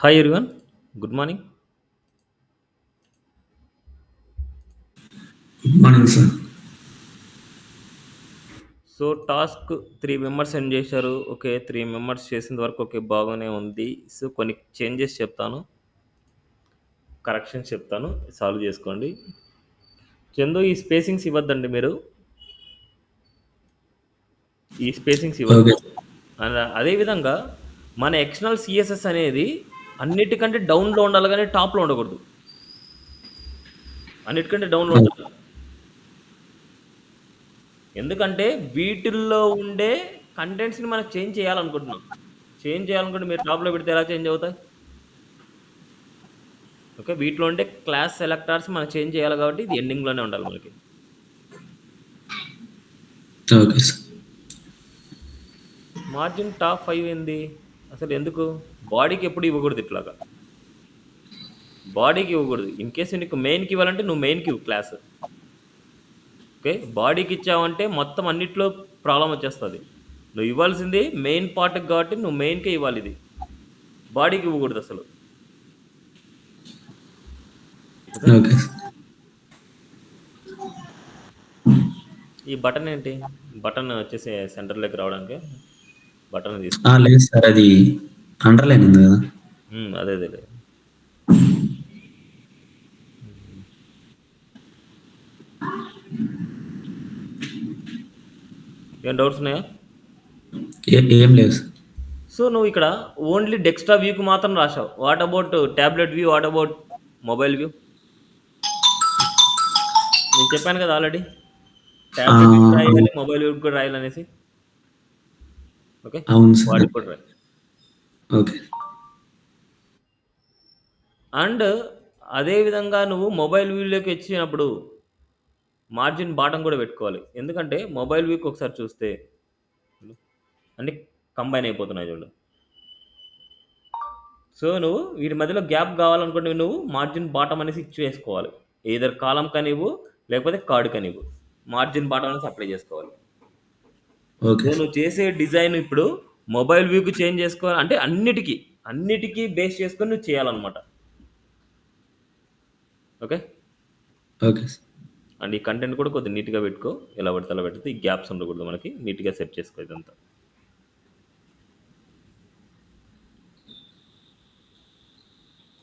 Hi everyone, good morning. Morning, sir. So task three members end చేశారు. Okay, three members చేసిన వరకు okay బాగానే ఉంది. సో కొన్ని చేంజెస్ చెప్తాను, కరెక్షన్స్ చెప్తాను, సాల్వ్ చేసుకోండి. చందు, ఈ స్పేసింగ్స్ ఇవ్వద్దండి మీరు, ఈ స్పేసింగ్స్ ఇవ్వద్దు. Okay. అండ్ అదేవిధంగా మన ఎక్స్టర్నల్ సిఎస్ఎస్ అనేది అన్నిటికంటే డౌన్లో ఉండాలి కానీ టాప్లో ఉండకూడదు. అన్నిటికంటే డౌన్లో Oh, ఉండాలి. ఎందుకంటే వీటిల్లో ఉండే కంటెంట్స్ని మనం చేంజ్ చేయాలనుకుంటున్నాం. చేంజ్ చేయాలనుకుంటే మీరు టాప్లో పెడితే ఎలా చేంజ్ అవుతాయి? ఓకే. వీటిలో ఉండే క్లాస్ సెలెక్టార్స్ మనం చేంజ్ చేయాలి కాబట్టి ఇది ఎండింగ్‌లోనే ఉండాలి మనకి. okay, sir. మార్జిన్ టాప్ 5 ఏంది? అసలెందుకు? బాడీకి ఎప్పుడు ఇవ్వకూడదు ఇట్లాగా. బాడీకి ఇవ్వకూడదు. ఇన్ కేస్ నీకు మెయిన్‌కి ఇవ్వాలంటే నువ్వు మెయిన్‌కి ఇవ్వు క్లాస్. ఓకే. బాడీకి ఇచ్చావంటే మొత్తం అన్నిట్లో ప్రాబ్లమ్ వచ్చేస్తది. నువ్వు ఇవ్వాల్సింది మెయిన్ పార్ట్‌కి కాబట్టి నువ్వు మెయిన్‌కే ఇవ్వాలిది. బాడీకి ఇవ్వకూడదసలు. ఓకే. Okay, sir. ఈ బటన్ ఏంటి? బటన్ వచ్చేసి సెంటర్‌లోకి రావడానికా? బటన్ లేదు సార్, అది అండర్లైన్ ఉంది కదా. అదే అదేలే. హ్మ్. ఏం డౌట్స్ ఉన్నాయా? ఏం లేదు సార్. సో నువ్వు ఇక్కడ ఓన్లీ డెస్క్టాప్ వ్యూకి మాత్రం రాసావు. What about tablet view? What about mobile view? నేను చెప్పాను కదా ఆల్రెడీ. టాబ్లెట్ వ్యూకి అవును. రాయాలి, మొబైల్ వ్యూకి కూడా రాయాలనేసి. ఓకే. అవును సార్. వాడికి కూడా రాయి. ఓకే. అండ్ అదే విధంగా నువ్వు మొబైల్ వ్యూలోకి వచ్చినప్పుడు మార్జిన్ బాటం కూడా పెట్టుకోవాలి. ఎందుకంటే మొబైల్ వ్యూకి ఒకసారి చూస్తే అన్ని కంబైన్ అయిపోతున్నాయి చూడు. సో నువ్వు వీటి మధ్యలో గ్యాప్ కావాలనుకుంటే నువ్వు మార్జిన్ బాటం అనేసి ఇచ్చి వేసుకోవాలి. ఏదర్ కాలం కనివ్వు, లేకపోతే కార్డ్ కనివ్వు. మార్జిన్ బాటం అనేసి అప్లై చేసుకోవాలి. So okay sir. నువ్వు చేసే డిజైన్ ఇప్పుడు మొబైల్ వ్యూకి చేంజ్ చేసుకోవాలి అంటే అన్నిటికీ బేస్ చేసుకొని నువ్వు చేయాలన్నమాట. ఓకే. Okay sir. అండ్ ఈ కంటెంట్ కూడా కొద్దిగా నీట్గా పెట్టుకో. ఎలా పడితే అలా పెడితే ఈ గ్యాప్స్ ఉండకూడదు, మనకి నీట్గా సెట్ చేసుకో ఇదంతా.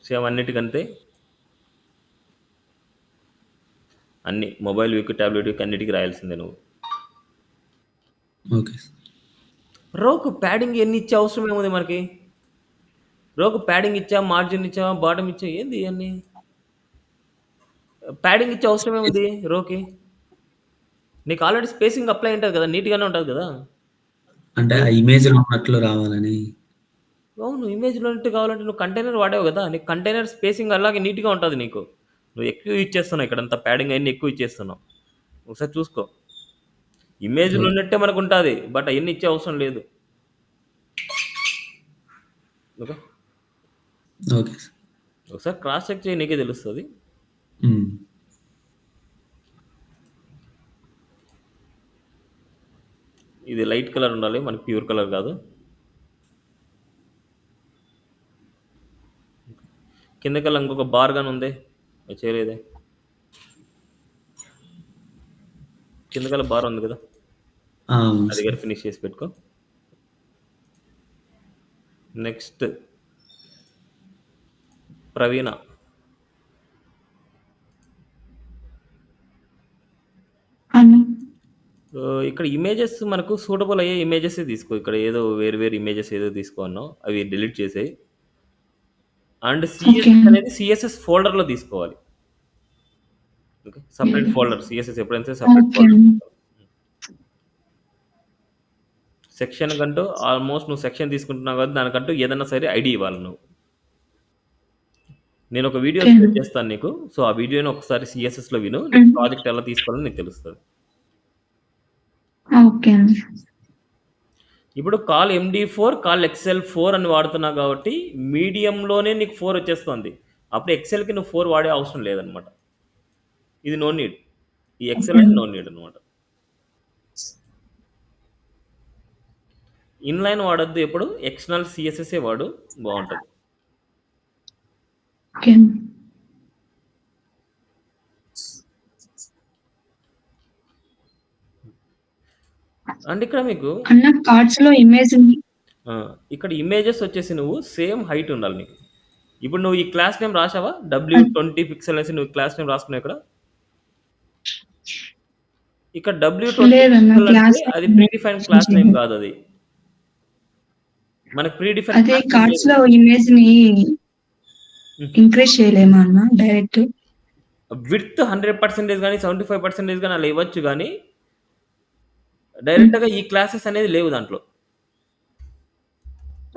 సేమ్ అన్నిటికంతే, అన్ని మొబైల్ వ్యూకి, టాబ్లెట్ వ్యూకి అన్నిటికీ రాయాల్సిందే నువ్వు. Okay sir. రోకు ప్యాడింగ్ ఎన్ని ఇచ్చే అవసరం ఏముంది మనకి? రోకు ప్యాడింగ్ ఇచ్చా, మార్జిన్ ఇచ్చా, బాటమ్ ఇచ్చా, ఏంది ఇవన్నీ? ప్యాడింగ్ ఇచ్చే అవసరం ఏముంది రోకి? నీకు ఆల్రెడీ స్పేసింగ్ అప్లై ఉంటుంది కదా, నీట్గానే ఉంటుంది కదా. అంటే ఆ నువ్వు ఇమేజ్‌లో ఉన్నట్లు రావాలని. అవును, ఇమేజ్లో ఉన్నట్టు కావాలంటే నువ్వు కంటైనర్ వాడావు కదా, నీకు కంటైనర్ స్పేసింగ్ అలాగే నీట్గా ఉంటుంది నీకు. నువ్వు ఎక్కువ ఇచ్చేస్తున్నావు, ఇక్కడంతా ప్యాడింగ్ అన్ని ఎక్కువ ఇచ్చేస్తున్నావు. ఒకసారి చూసుకో. ఇమేజ్లో ఓకే. ఉన్నట్టే మనకు ఉంటుంది, బట్ అవన్నీ ఇచ్చే అవసరం లేదు. ఓకే. Okay sir. ఒకసారి క్రాస్ చెక్ చేయి, నీకే తెలుస్తుంది. హ్మ్. ఇది లైట్ కలర్ ఉండాలి, మనకి ప్యూర్ కలర్ కాదు. కిందకల్లా ఇంకొక బార్ గాని ఉంది, అది చేయలేదే. కిందకల్లా బార్ ఉంది కదా, అవును అది సార్. గారు ఫినిష్ చేసి పెట్టుకో. నెక్స్ట్ ప్రవీణ. అవును. ఇక్కడ ఇమేజెస్ మనకు సూటబుల్ అయ్యే ఇమేజెస్ తీసుకో. ఇక్కడ ఏదో వేరు వేరు ఇమేజెస్ ఏదో తీసుకో అన్నావు, అవి డిలీట్ చేసేయి. And okay. సిఎస్ఎస్ అనేది సిఎస్ఎస్ ఫోల్డర్లో తీసుకోవాలి. Okay, separate folder. సిఎస్ఎస్ ఎప్పుడైనా సరే సపరేట్ ఓకే. ఫోల్డర్ తీసుకోవాలి. సెక్షన్ కంటూ ఆల్మోస్ట్ నువ్వు సెక్షన్ తీసుకుంటున్నావు కదా, దానికంటూ ఏదైనా సరే ఐడి ఇవ్వాలి నువ్వు. నేను ఒక వీడియో ఓకే. షేర్ చేస్తాను నీకు. సో ఆ వీడియోని ఒకసారి సిఎస్ఎస్లో విను, నీకు హ్మ్. ప్రాజెక్ట్ ఎలా తీసుకోవాలని నీకు తెలుస్తుంది. ఓకే అండి. ఇప్పుడు కాల్ MD4, కాల్ XL4 అని వాడుతున్నావు కాబట్టి మీడియంలోనే నీకు 4 వచ్చేస్తుంది. అప్పుడు ఎక్సెల్కి నువ్వు 4 వాడే అవసరం లేదనమాట. ఇది నో నీడ్. ఈ ఎక్సెల్ ఓకే. అనేది నో నీడ్ అనమాట. ఇన్లైన్ వాడొద్దు ఎప్పుడు, ఎక్స్టర్నల్ సిఎస్ఎస్ఏ వాడు, బాగుంటుంది. ఓకే అండి. అండ్ ఇక్కడ మీకు అన్న కార్డ్స్‌లో ఇమేజ్‌ని ఇక్కడ ఇమేజెస్ వచ్చేసి నువ్వు సేమ్ హైట్ ఉండాలి నీకు. ఇప్పుడు నువ్వు ఈ క్లాస్ నేమ్ రాసావా? అన్ W20 పిక్సెల్ అనేసి నువ్వు క్లాస్ నేమ్ రాసుకున్నావు ఇక్కడ. ఇక్కడ W20 లేదన్న పిక్సెల్ అంటే క్లాస్ అది name pre defined mention class name చేయలేదు. కాదది. మనకు ప్రీ డిఫైన్డ్ అదే క్లాస్ నేమ్ లేదు. కార్డ్స్‌లో ఇమేజ్‌ని హ్మ్. ఇంక్రీజ్ చేయలేమా అన్న డైరెక్ట్? విడ్త్ 100% గాని, 75% గాని అలా ఇవ్వచ్చు గానీ, హ్మ్. డైరెక్ట్‌గా ఈ క్లాసెస్ అనేది లేవు దాంట్లో.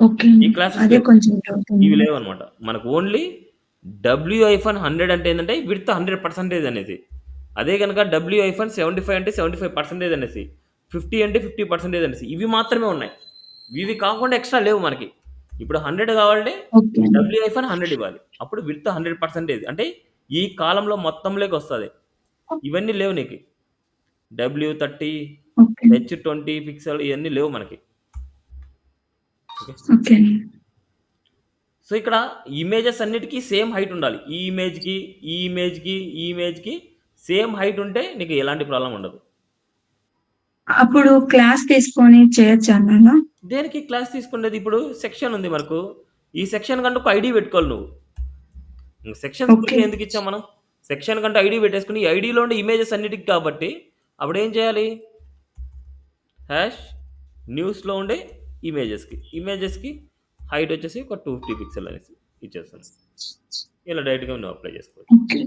ఓకే ఈ అండి. క్లాసెస్ అదే లేవు. కొంచెం డౌట్ ఇవి ఉంది. లేవన్నమాట. మనకు ఓన్లీ W-100 అంటే ఏందంటే విడ్త్ 100% అనేసి. అదే గనక W-75 అంటే 75% అనేసి. 50 అంటే 50% అనేసి. ఇవి మాత్రమే ఉన్నాయి. ఇవి కాకుండా ఎక్స్‌ట్రా లేవు మనకి. ఇప్పుడు 100 కావాలంటే ఓకే అండి. W-100 ఇవ్వాలి. అప్పుడు విడ్త్ 100% అంటే ఈ కాలమ్‌లో మొత్తంలోకొస్తది. ఇవన్నీ లేవు నీకు. W-30, okay. H-20 పిక్సెల్ ఇయన్నీ లేవు మనకి. ఓకే. ఓకే అండి. సో, ఇక్కడ ఇమేజెస్ అన్నిటికి సేమ్ హైట్ ఉండాలి. ఈ ఇమేజ్‌కి, ఈ ఇమేజ్‌కి, ఈ ఇమేజ్‌కి సేమ్ హైట్ ఉంటే నీకు ఎలాంటి ప్రాబ్లమ్ ఉండదు. అప్పుడు క్లాస్ తీసుకొని చేయొచ్చా అన్న? దేనికి క్లాస్ తీసుకునేది ఇప్పుడు సెక్షన్ ఉంది మనకు. ఈ సెక్షన్ కంటూ ఒక ఐడీ పెట్టుకోవాలి నువ్వు. Sections okay. ఊరికే ఎందుకు ఇచ్చాం మనం? సెక్షన్ కంటూ ఐడీ పెట్టేసుకొని, ఈ ఐడీలో ఉండే ఇమేజెస్ అన్నిటికి కాబట్టి అప్పుడేం చేయాలి? హ్యాష్ న్యూస్‌లో ఉండే ఇమేజెస్‌కి హైట్ వచ్చేసి ఒక 250 పిక్సెల్ అనేసి ఇచ్చేస్తాను. ఇలా డైరెక్ట్‌గా నువ్వు అప్లై చేసుకోవచ్చు. ఓకే.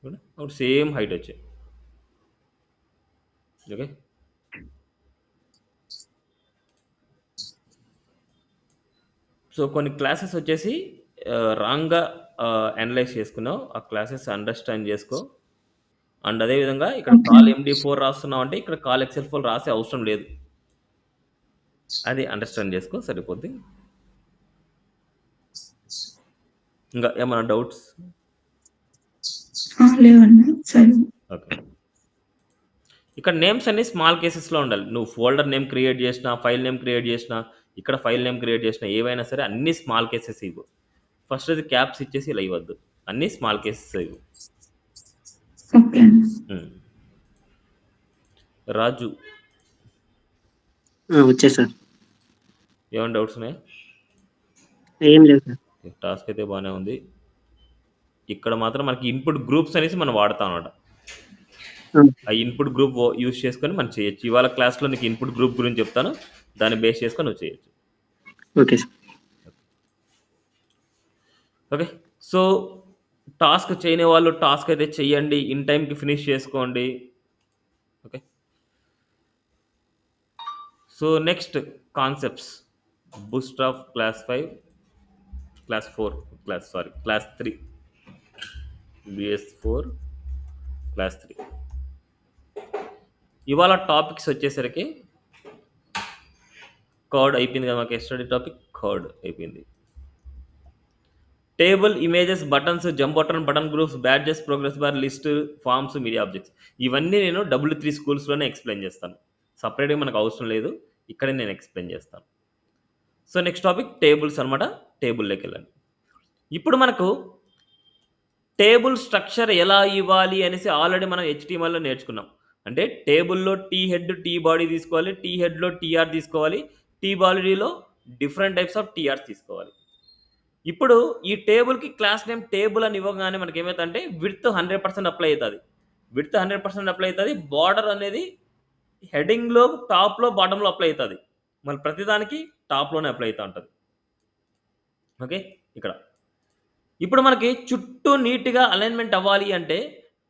ఓకేనా? అప్పుడు సేమ్ హైట్ వచ్చాయి. ఓకే. సో, కొన్ని క్లాసెస్ వచ్చేసి రాంగ్‌గా అనలైజ్ చేసుకున్నావు. ఆ క్లాసెస్ అండర్‌స్టాండ్ చేసుకో. అండ్ అదే విధంగా ఇక్కడ ఓకే. కాల్ MD4 రాస్తున్నావంటే ఇక్కడ కాల్ ఎక్సెల్4 రాసే అవసరం లేదు. అది అండర్‌స్టాండ్ చేసుకో సరిపోద్ది. ఇంకా ఏమన్నా డౌట్స్? లేవన్నా. సరే. ఓకే. ఇక్కడ నేమ్స్ అన్నీ స్మాల్ కేసెస్‌లో ఉండాలి. నువ్వు ఫోల్డర్ నేమ్ క్రియేట్ చేసినా, ఫైల్ నేమ్ క్రియేట్ చేసినా, ఇక్కడ ఫైల్ నేమ్ క్రియేట్ చేసినా ఏవైనా సరే అన్నీ స్మాల్ కేసెస్ ఇవ్వు. ఫస్ట్‌ది క్యాప్స్ ఇచ్చేసి ఇలా ఇవ్వద్దు. అన్నీ స్మాల్ కేసెస్ ఇవ్వు. ఓకే అండి. హ్మ్. రాజు వచ్చాయి సార్. ఏమైనా డౌట్స్ ఉన్నాయా? ఏం లేదు సార్. టాస్క్ అయితే బానే ఉంది. ఇక్కడ మాత్రం మనకి ఇన్‌పుట్ గ్రూప్స్ అనేసి మనం వాడతాం అన్నమాట. ఆ! ఆ ఇన్‌పుట్ గ్రూప్ యూజ్ చేసుకొని మనం చేయొచ్చు. ఇవాళ క్లాస్‌లో నీకు ఇన్‌పుట్ గ్రూప్ గురించి చెప్తాను. దాన్ని బేస్ చేసుకొని నువ్వు చేయొచ్చు. Okay sir. Okay. So, task చేయని వాళ్ళు టాస్క్ అయితే చెయ్యండి. ఇన్ టైమ్‌కి ఫినిష్ చేసుకోండి. ఓకే. సో, next concepts. Bootstrap class 5, class 4 class 3. BS4 class 3. ఇవాళ టాపిక్స్ వచ్చేసరికి కర్డ్ అయిపోయింది కదా! మాకు ఎస్టర్డే టాపిక్ కర్డ్ అయిపోయింది. Table, images, buttons, jump button, button groups, badges, progress bar, list, forms, media objects ఇవన్నీ నేను W3 స్కూల్స్‌లోనే ఎక్స్‌ప్లెయిన్ చేస్తాను. సెపరేట్‌గా మనకు అవసరం లేదు. ఇక్కడే నేను ఎక్స్‌ప్లెయిన్ చేస్తాను. సో, నెక్స్ట్ టాపిక్ టేబుల్స్ అనమాట. టేబుల్‌లోకెళ్ళండి. ఇప్పుడు మనకు టేబుల్ స్ట్రక్చర్ ఎలా ఇవ్వాలి అనేసి ఆల్రెడీ మనం HTMLలో నేర్చుకున్నాం. అంటే టేబుల్‌లో టీ హెడ్, టీ బాడీ తీసుకోవాలి. టీ హెడ్‌లో టీఆర్ తీసుకోవాలి. టీ బాడీలో డిఫరెంట్ టైప్స్ ఆఫ్ టీఆర్స్ తీసుకోవాలి. ఇప్పుడు ఈ టేబుల్‌కి క్లాస్ నేమ్ టేబుల్ అని ఇవ్వగానే మనకేమైతదంటే విడ్త్ 100% అప్లై అయితది. విడ్త్ 100% అప్లై అయితది. బార్డర్ అనేది హెడింగ్‌లో, టాప్‌లో, బాటమ్‌లో అప్లై అయితది. మళ్ళీ ప్రతిదానికి టాప్‌లోనే అప్లై అయితా ఉంటది. ఓకే. ఇక్కడ. ఇప్పుడు మనకి చుట్టూ నీట్‌గా అలైన్‌మెంట్ అవ్వాలి అంటే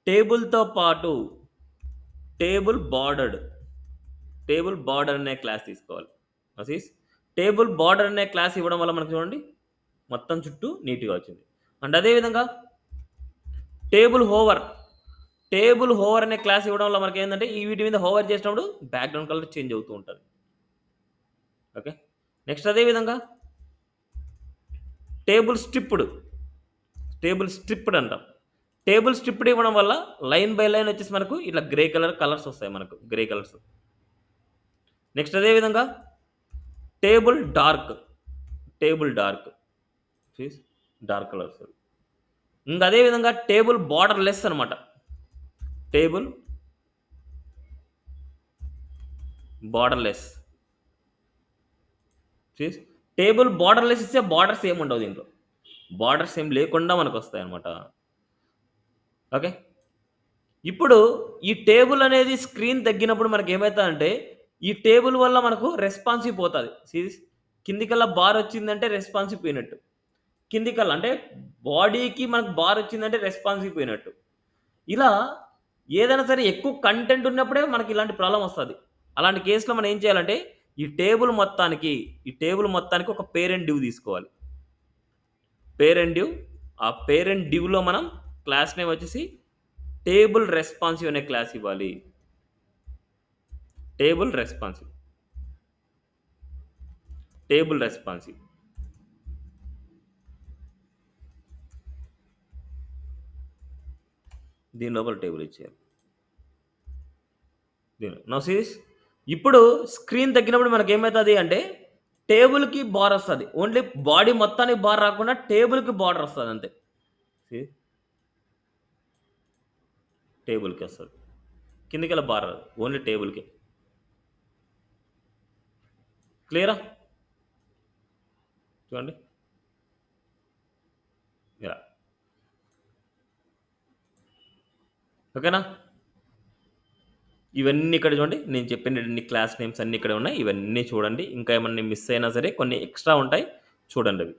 టేబుల్‌తో పాటు టేబుల్ బార్డర్ అనే క్లాస్ తీసుకోవాలి. అసీస్ టేబుల్ బార్డర్ అనే క్లాస్ ఇవ్వడం వల్ల మనకు చూడండి మొత్తం చుట్టూ నీట్‌గా వచ్చింది. అండ్ అదే విధంగా టేబుల్ హోవర్. టేబుల్ హోవర్ అనే క్లాస్ ఇవ్వడం వల్ల మనకేందంటే ఈ వీటి మీద హోవర్ చేసినప్పుడు బ్యాక్‌గ్రౌండ్ కలర్ చేంజ్ అవుతూ ఉంటది. ఓకే. నెక్స్ట్ అదే విధంగా టేబుల్ స్ట్రిప్డ్. టేబుల్ స్ట్రిప్డ్ అంటాం. టేబుల్ స్ట్రిప్డ్ ఇవ్వడం వల్ల లైన్ బై లైన్ వచ్చేసి మనకు ఇట్లా గ్రే కలర్స్ వస్తాయి మనకు. Grey colours. నెక్స్ట్ అదే విధంగా table dark. Table dark. Dark colour వస్తుంది. ఇంకా అదే విధంగా టేబుల్ బార్డర్ లెస్ అనమాట. Table border less. Table border less ఇస్తే బార్డర్స్ ఏమి ఉండవు దీంట్లో. బార్డర్స్ ఏం లేకుండా మనకు వస్తాయి అనమాట. ఓకే, ఇప్పుడు ఈ టేబుల్ అనేది స్క్రీన్ తగ్గినప్పుడు మనకి ఏమవుతుందంటే ఈ టేబుల్ వల్ల మనకు రెస్పాన్సివ్ పోతుంది. కిందికల్లా బార్ వచ్చిందంటే రెస్పాన్సివ్ పోయినట్టు. కిందికల్లా అంటే బాడీకి మనకు బార్ వచ్చిందంటే రెస్పాన్సివ్ పోయినట్టు. ఇలా ఏదైనా సరే ఎక్కువ కంటెంట్ ఉన్నప్పుడే మనకి ఇలాంటి ప్రాబ్లం వస్తుంది. అలాంటి కేసులో మనం ఏం చేయాలంటే ఈ టేబుల్ మొత్తానికి ఒక పేరెంట్ డివ్ తీసుకోవాలి. Parent div. ఆ పేరెంట్ డివ్లో మనం క్లాస్ నేమ్ వచ్చేసి టేబుల్ రెస్పాన్సివ్ అనే క్లాస్ ఇవ్వాలి. Table responsive. దీని లోపల టేబుల్ ఇచ్చేయాలి. ఇప్పుడు స్క్రీన్ తగ్గినప్పుడు మనకి ఏమవుతుంది అంటే టేబుల్కి బార్ వస్తుంది. ఓన్లీ బాడీ మొత్తానికి బార్ రాకుండా టేబుల్కి బార్డర్ వస్తుంది అంతే. టేబుల్కి వస్తుంది, కిందికి బార్ రాదు, ఓన్లీ టేబుల్కి. క్లియరా? చూడండి ఇలా. ఓకేనా? ఇవన్నీ ఇక్కడ చూడండి, నేను చెప్పిన క్లాస్ నేమ్స్ అన్నీ ఇక్కడ ఉన్నాయి. ఇవన్నీ చూడండి. ఇంకా ఏమన్నా మిస్ అయినా సరే కొన్ని ఎక్స్ట్రా ఉంటాయి, చూడండి. అవి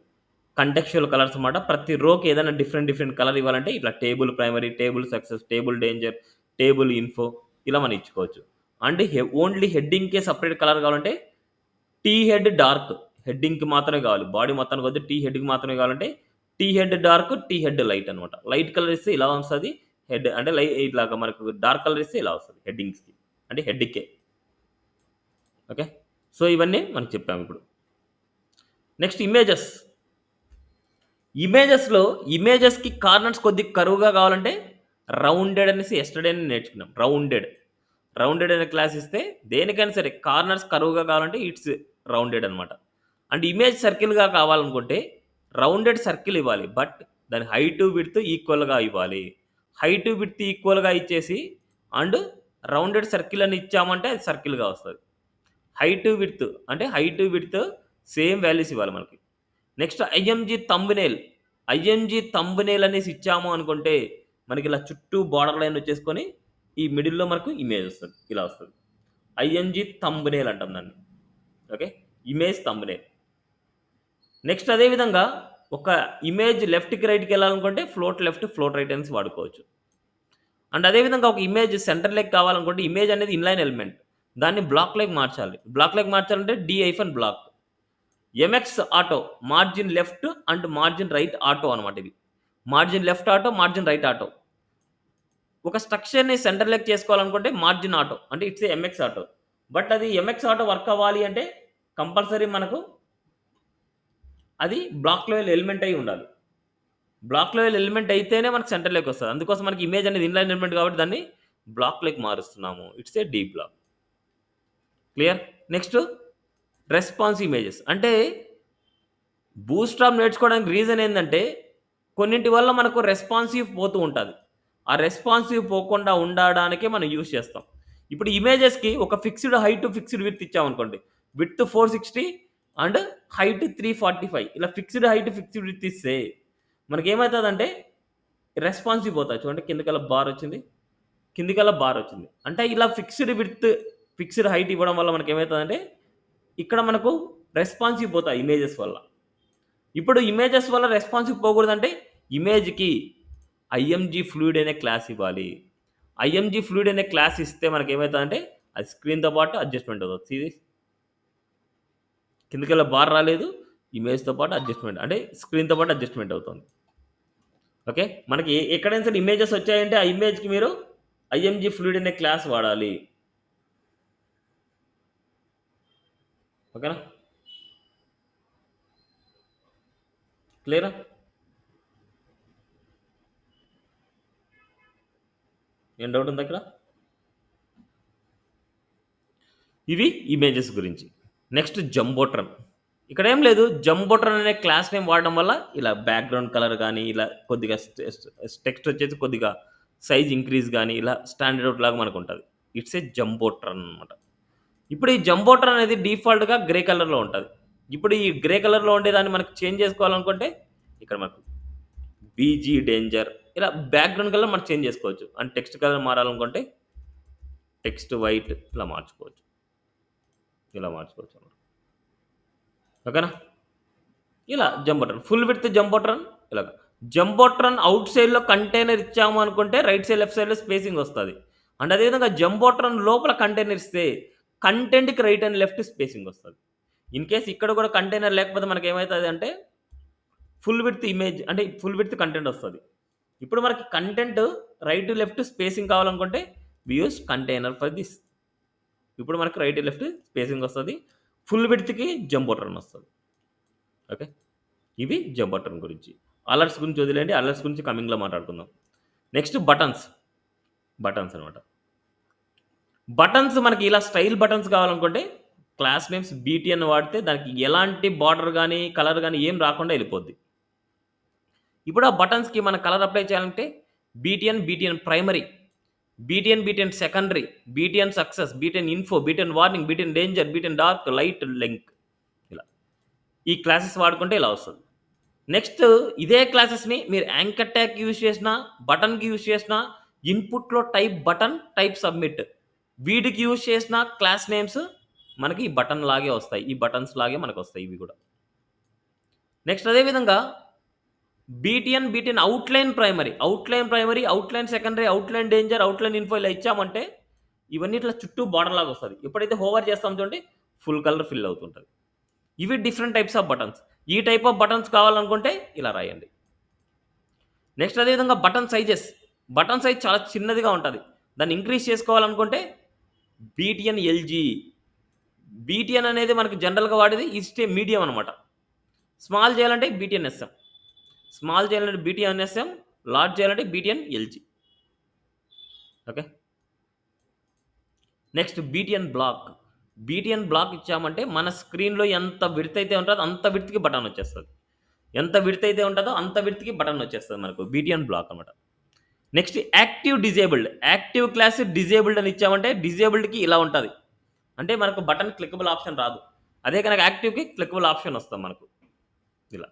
కంటెక్చువల్ కలర్స్ అన్నమాట. ప్రతి రోకి ఏదైనా డిఫరెంట్ కలర్ ఇవ్వాలంటే ఇట్లా table primary, table success, table danger, table info ఇలా మనం ఇచ్చుకోవచ్చు. అంటే ఓన్లీ హెడ్డింగ్కే సపరేట్ కలర్ కావాలంటే టీ హెడ్ డార్క్, హెడ్డింగ్కి మాత్రమే కావాలి. బాడీ మొత్తానికి వద్దు, టీ హెడ్కి మాత్రమే కావాలంటే T head dark, T head light అనమాట. లైట్ కలర్ ఇస్తే ఇలా వస్తుంది హెడ్, అంటే ఇట్లాగా మనకు డార్క్ కలర్ ఇస్తే ఇలా వస్తుంది హెడ్డింగ్స్కి, అంటే హెడ్కే. ఓకే, సో ఇవన్నీ మనం చెప్పాము. ఇప్పుడు నెక్స్ట్ ఇమేజెస్లో ఇమేజెస్కి కార్నర్స్ కొద్దిగా కరువుగా కావాలంటే రౌండెడ్ అనేసి ఎస్టర్డే నేర్చుకున్నాం. రౌండెడ్ అనే క్లాస్ ఇస్తే దేనికైనా సరే కార్నర్స్ కరువుగా కావాలంటే ఇట్స్ రౌండెడ్ అనమాట. అండ్ ఇమేజ్ సర్కిల్గా కావాలనుకుంటే రౌండెడ్ సర్కిల్ ఇవ్వాలి, బట్ దాని హైట్ విడ్త్ ఈక్వల్గా ఇవ్వాలి. హైట్ విడ్త్ ఈక్వల్గా ఇచ్చేసి అండ్ రౌండెడ్ సర్కిల్ అని ఇచ్చామంటే అది సర్కిల్గా వస్తుంది. హైట్ విడ్త్ సేమ్ వాల్యూస్ ఇవ్వాలి మనకి. నెక్స్ట్ ఐఎంజీ తంబ్నేల్ అనేసి ఇచ్చాము అనుకుంటే మనకి ఇలా చుట్టూ బార్డర్ లైన్ వచ్చేసుకొని ఈ మిడిల్లో మనకు ఇమేజ్ వస్తుంది, ఇలా వస్తుంది. ఐఎంజీ తంబ్నేల్ అంటాం దాన్ని. Okay, image తంబ్నేల్. నెక్స్ట్ అదేవిధంగా ఒక ఇమేజ్ లెఫ్ట్కి రైట్కి వెళ్ళాలనుకుంటే ఫ్లోట్ లెఫ్ట్, ఫ్లోట్ రైట్ అనేసి వాడుకోవచ్చు. అండ్ అదేవిధంగా ఒక ఇమేజ్ సెంటర్ లెగ్ కావాలనుకుంటే ఇమేజ్ అనేది ఇన్లైన్ ఎలిమెంట్, దాన్ని బ్లాక్ లెగ్ మార్చాలంటే D-బ్లాక్. MX auto margin left and margin right auto అనమాట. ఇది margin left auto, margin right auto. ఒక స్ట్రక్చర్ని సెంటర్ లెగ్ చేసుకోవాలనుకుంటే మార్జిన్ ఆటో, అంటే ఇట్స్ ఎంఎక్స్ ఆటో. బట్ అది ఎంఎక్స్ ఆటో వర్క్ అవ్వాలి అంటే కంపల్సరీ మనకు అది బ్లాక్ లెవెల్ ఎలిమెంట్ అయి ఉండాలి. బ్లాక్ లెవెల్ ఎలిమెంట్ అయితేనే మనకు సెంటర్ లెగ్ వస్తుంది. అందుకోసం మనకి ఇమేజ్ అనేది ఇన్లైన్ ఎలిమెంట్ కాబట్టి దాన్ని బ్లాక్ లెగ్ మారుస్తున్నాము. It's a D block. Clear? Next responsive images. అంటే బూట్స్ట్రాప్ నేర్చుకోవడానికి రీజన్ ఏంటంటే కొన్నింటి వల్ల మనకు రెస్పాన్సివ్ పోతూ ఉంటుంది. ఆ రెస్పాన్సివ్ పోకుండా ఉండడానికే మనం యూజ్ చేస్తాం. ఇప్పుడు ఇమేజెస్కి ఒక ఫిక్స్డ్ హైట్, ఫిక్స్డ్ విడ్త్ ఇచ్చామనుకోండి. విడ్త్ 460 అండ్ హైట్ 345, ఇలా ఫిక్స్డ్ హైట్, ఫిక్స్డ్ విడ్త్ ఇస్తే మనకేమవుతుందంటే రెస్పాన్సివ్ పోతుంది. చూడండి కిందకల్లా బార్ వచ్చింది. అంటే ఇలా ఫిక్స్డ్ విడ్త్, ఫిక్స్డ్ హైట్ ఇవ్వడం వల్ల మనకి ఏమవుతుందంటే ఇక్కడ మనకు రెస్పాన్సివ్ పోతాయి ఇమేజెస్ వల్ల. ఇప్పుడు ఇమేజెస్ వల్ల రెస్పాన్సివ్ పోకూడదంటే ఇమేజ్కి ఐఎంజీ ఫ్లూయిడ్ అనే క్లాస్ ఇవ్వాలి. ఐఎంజీ ఫ్లూయిడ్ అనే క్లాస్ ఇస్తే మనకి ఏమవుతుందంటే అది స్క్రీన్తో పాటు అడ్జస్ట్మెంట్ అవుతుంది. కిందకెళ్ళ బార్ రాలేదు, ఇమేజ్తో పాటు అడ్జస్ట్మెంట్, అంటే స్క్రీన్తో పాటు అడ్జస్ట్మెంట్ అవుతుంది. ఓకే, మనకి ఎక్కడైనా సరే ఇమేజెస్ వచ్చాయంటే ఆ ఇమేజ్కి మీరు ఐఎంజీ ఫ్లూయిడ్ అనే క్లాస్ వాడాలి. ఓకేనా? క్లియరా? ఏం డౌట్ ఉంది అక్కడ? ఇవి ఇమేజెస్ గురించి. నెక్స్ట్ జంబోట్రన్. ఇక్కడ ఏం లేదు, జంబోట్రన్ అనే క్లాస్ నేమ్ వాడడం వల్ల ఇలా బ్యాక్గ్రౌండ్ కలర్ కానీ ఇలా కొద్దిగా టెక్స్ట్ వచ్చేసి కొద్దిగా సైజ్ ఇంక్రీజ్ కానీ ఇలా స్టాండర్డ్ అవుట్ లాగా మనకు ఉంటుంది. ఇట్స్ ఏ జంబోట్రన్ అనమాట. ఇప్పుడు ఈ జంబోట్రన్ అనేది డిఫాల్ట్గా గ్రే కలర్లో ఉంటుంది. ఇప్పుడు ఈ గ్రే కలర్లో ఉండేదాన్ని మనకు చేంజ్ చేసుకోవాలనుకుంటే ఇక్కడ మనకు బీజీ డేంజర్ ఇలా బ్యాక్గ్రౌండ్ కలర్ మనం చేంజ్ చేసుకోవచ్చు. అండ్ టెక్స్ట్ కలర్ మారాలనుకుంటే టెక్స్ట్ వైట్ ఇలా మార్చుకోవచ్చు. ఇలా మార్చుకోవచ్చు అన్నమాట. ఓకేనా? ఇలా జంబోట్రన్ ఫుల్ విడ్త్ జంబోట్రన్ ఇలాగ. జంబోట్రన్ అవుట్ సైడ్లో కంటైనర్ ఇచ్చాము అనుకుంటే రైట్ సైడ్ లెఫ్ట్ సైడ్లో స్పేసింగ్ వస్తుంది. అండ్ అదేవిధంగా జంబోట్రన్ లోపల కంటైనర్ ఇస్తే కంటెంట్కి రైట్ అండ్ లెఫ్ట్ స్పేసింగ్ వస్తుంది. ఇన్ కేస్ ఇక్కడ కూడా కంటైనర్ లేకపోతే మనకి ఏమవుతుంది అంటే ఫుల్ విడ్త్ ఇమేజ్ అంటే ఫుల్ విడ్త్ కంటెంట్ వస్తుంది. ఇప్పుడు మనకి కంటెంట్ రైట్ లెఫ్ట్ స్పేసింగ్ కావాలనుకుంటే వి యూస్ కంటైనర్ ఫర్ దిస్. ఇప్పుడు మనకి రైట్ లెఫ్ట్ స్పేసింగ్ వస్తుంది. ఫుల్ విడ్త్కి జంబోట్రన్ వస్తుంది. ఓకే, ఇవి జంబోట్రన్ గురించి. అలర్ట్స్ గురించి వదిలేండి, అలర్ట్స్ గురించి కమింగ్లో మాట్లాడుకుందాం. నెక్స్ట్ బటన్స్ అనమాట. బటన్స్ మనకి ఇలా స్టైల్ బటన్స్ కావాలనుకుంటే క్లాస్ నేమ్స్ బీటీఎన్ వాడితే దానికి ఎలాంటి బార్డర్ కానీ కలర్ కానీ ఏం రాకుండా వెళ్ళిపోద్ది. ఇప్పుడు ఆ బటన్స్కి మన కలర్ అప్లై చేయాలంటే BTN primary, BTN secondary, BTN success, BTN info, BTN warning, BTN danger, BTN dark, light, link ఇలా ఈ క్లాసెస్ వాడుకుంటే ఇలా వస్తుంది. నెక్స్ట్ ఇదే క్లాసెస్ని మీరు యాంకర్ ట్యాగ్ యూజ్ చేసినా బటన్కి యూజ్ చేసినా ఇన్పుట్లో టైప్ బటన్ టైప్ సబ్మిట్ వీటికి యూజ్ చేసిన క్లాస్ నేమ్స్ మనకి ఈ బటన్ లాగే వస్తాయి. ఈ బటన్స్ లాగే మనకు వస్తాయి ఇవి కూడా. నెక్స్ట్ అదేవిధంగా BTN outline primary, outline secondary, outline danger, outline info ఇలా ఇచ్చామంటే ఇవన్నీ ఇట్లా చుట్టూ బార్డర్ లాగా వస్తుంది. ఎప్పుడైతే హోవర్ చేస్తాం చూడండి ఫుల్ కలర్ ఫిల్ అవుతుంటుంది. ఇవి డిఫరెంట్ టైప్స్ ఆఫ్ బటన్స్. ఈ టైప్ ఆఫ్ బటన్స్ కావాలనుకుంటే ఇలా రాయండి. నెక్స్ట్ అదేవిధంగా బటన్ సైజ్ చాలా చిన్నదిగా ఉంటుంది. దాన్ని ఇంక్రీజ్ చేసుకోవాలనుకుంటే బీటీఎన్ ఎల్జీ. బీటీఎన్ అనేది మనకు జనరల్గా వాడేది ఇస్తే మీడియం అనమాట. స్మాల్ చేయాలంటే బీటీఎన్ ఎస్ఎం, లార్జ్ చేయాలంటే BTN LG. Okay, next BTN block ఇచ్చామంటే మన స్క్రీన్లో ఎంత విడ్త్ అయితే ఉంటుందో అంత విడ్త్కి బటన్ వచ్చేస్తుంది. ఎంత విడ్త్ అయితే ఉంటుందో అంత విడ్త్కి బటన్ వచ్చేస్తుంది మనకు బీటీఎన్ బ్లాక్ అనమాట. నెక్స్ట్ యాక్టివ్ క్లాస్ డిజేబుల్డ్ అని ఇచ్చామంటే డిజేబుల్డ్కి ఇలా ఉంటుంది. అంటే మనకు బటన్ క్లికబుల్ ఆప్షన్ రాదు. అదే కనుక యాక్టివ్కి క్లికబుల్ ఆప్షన్ వస్తుంది మనకు ఇలా.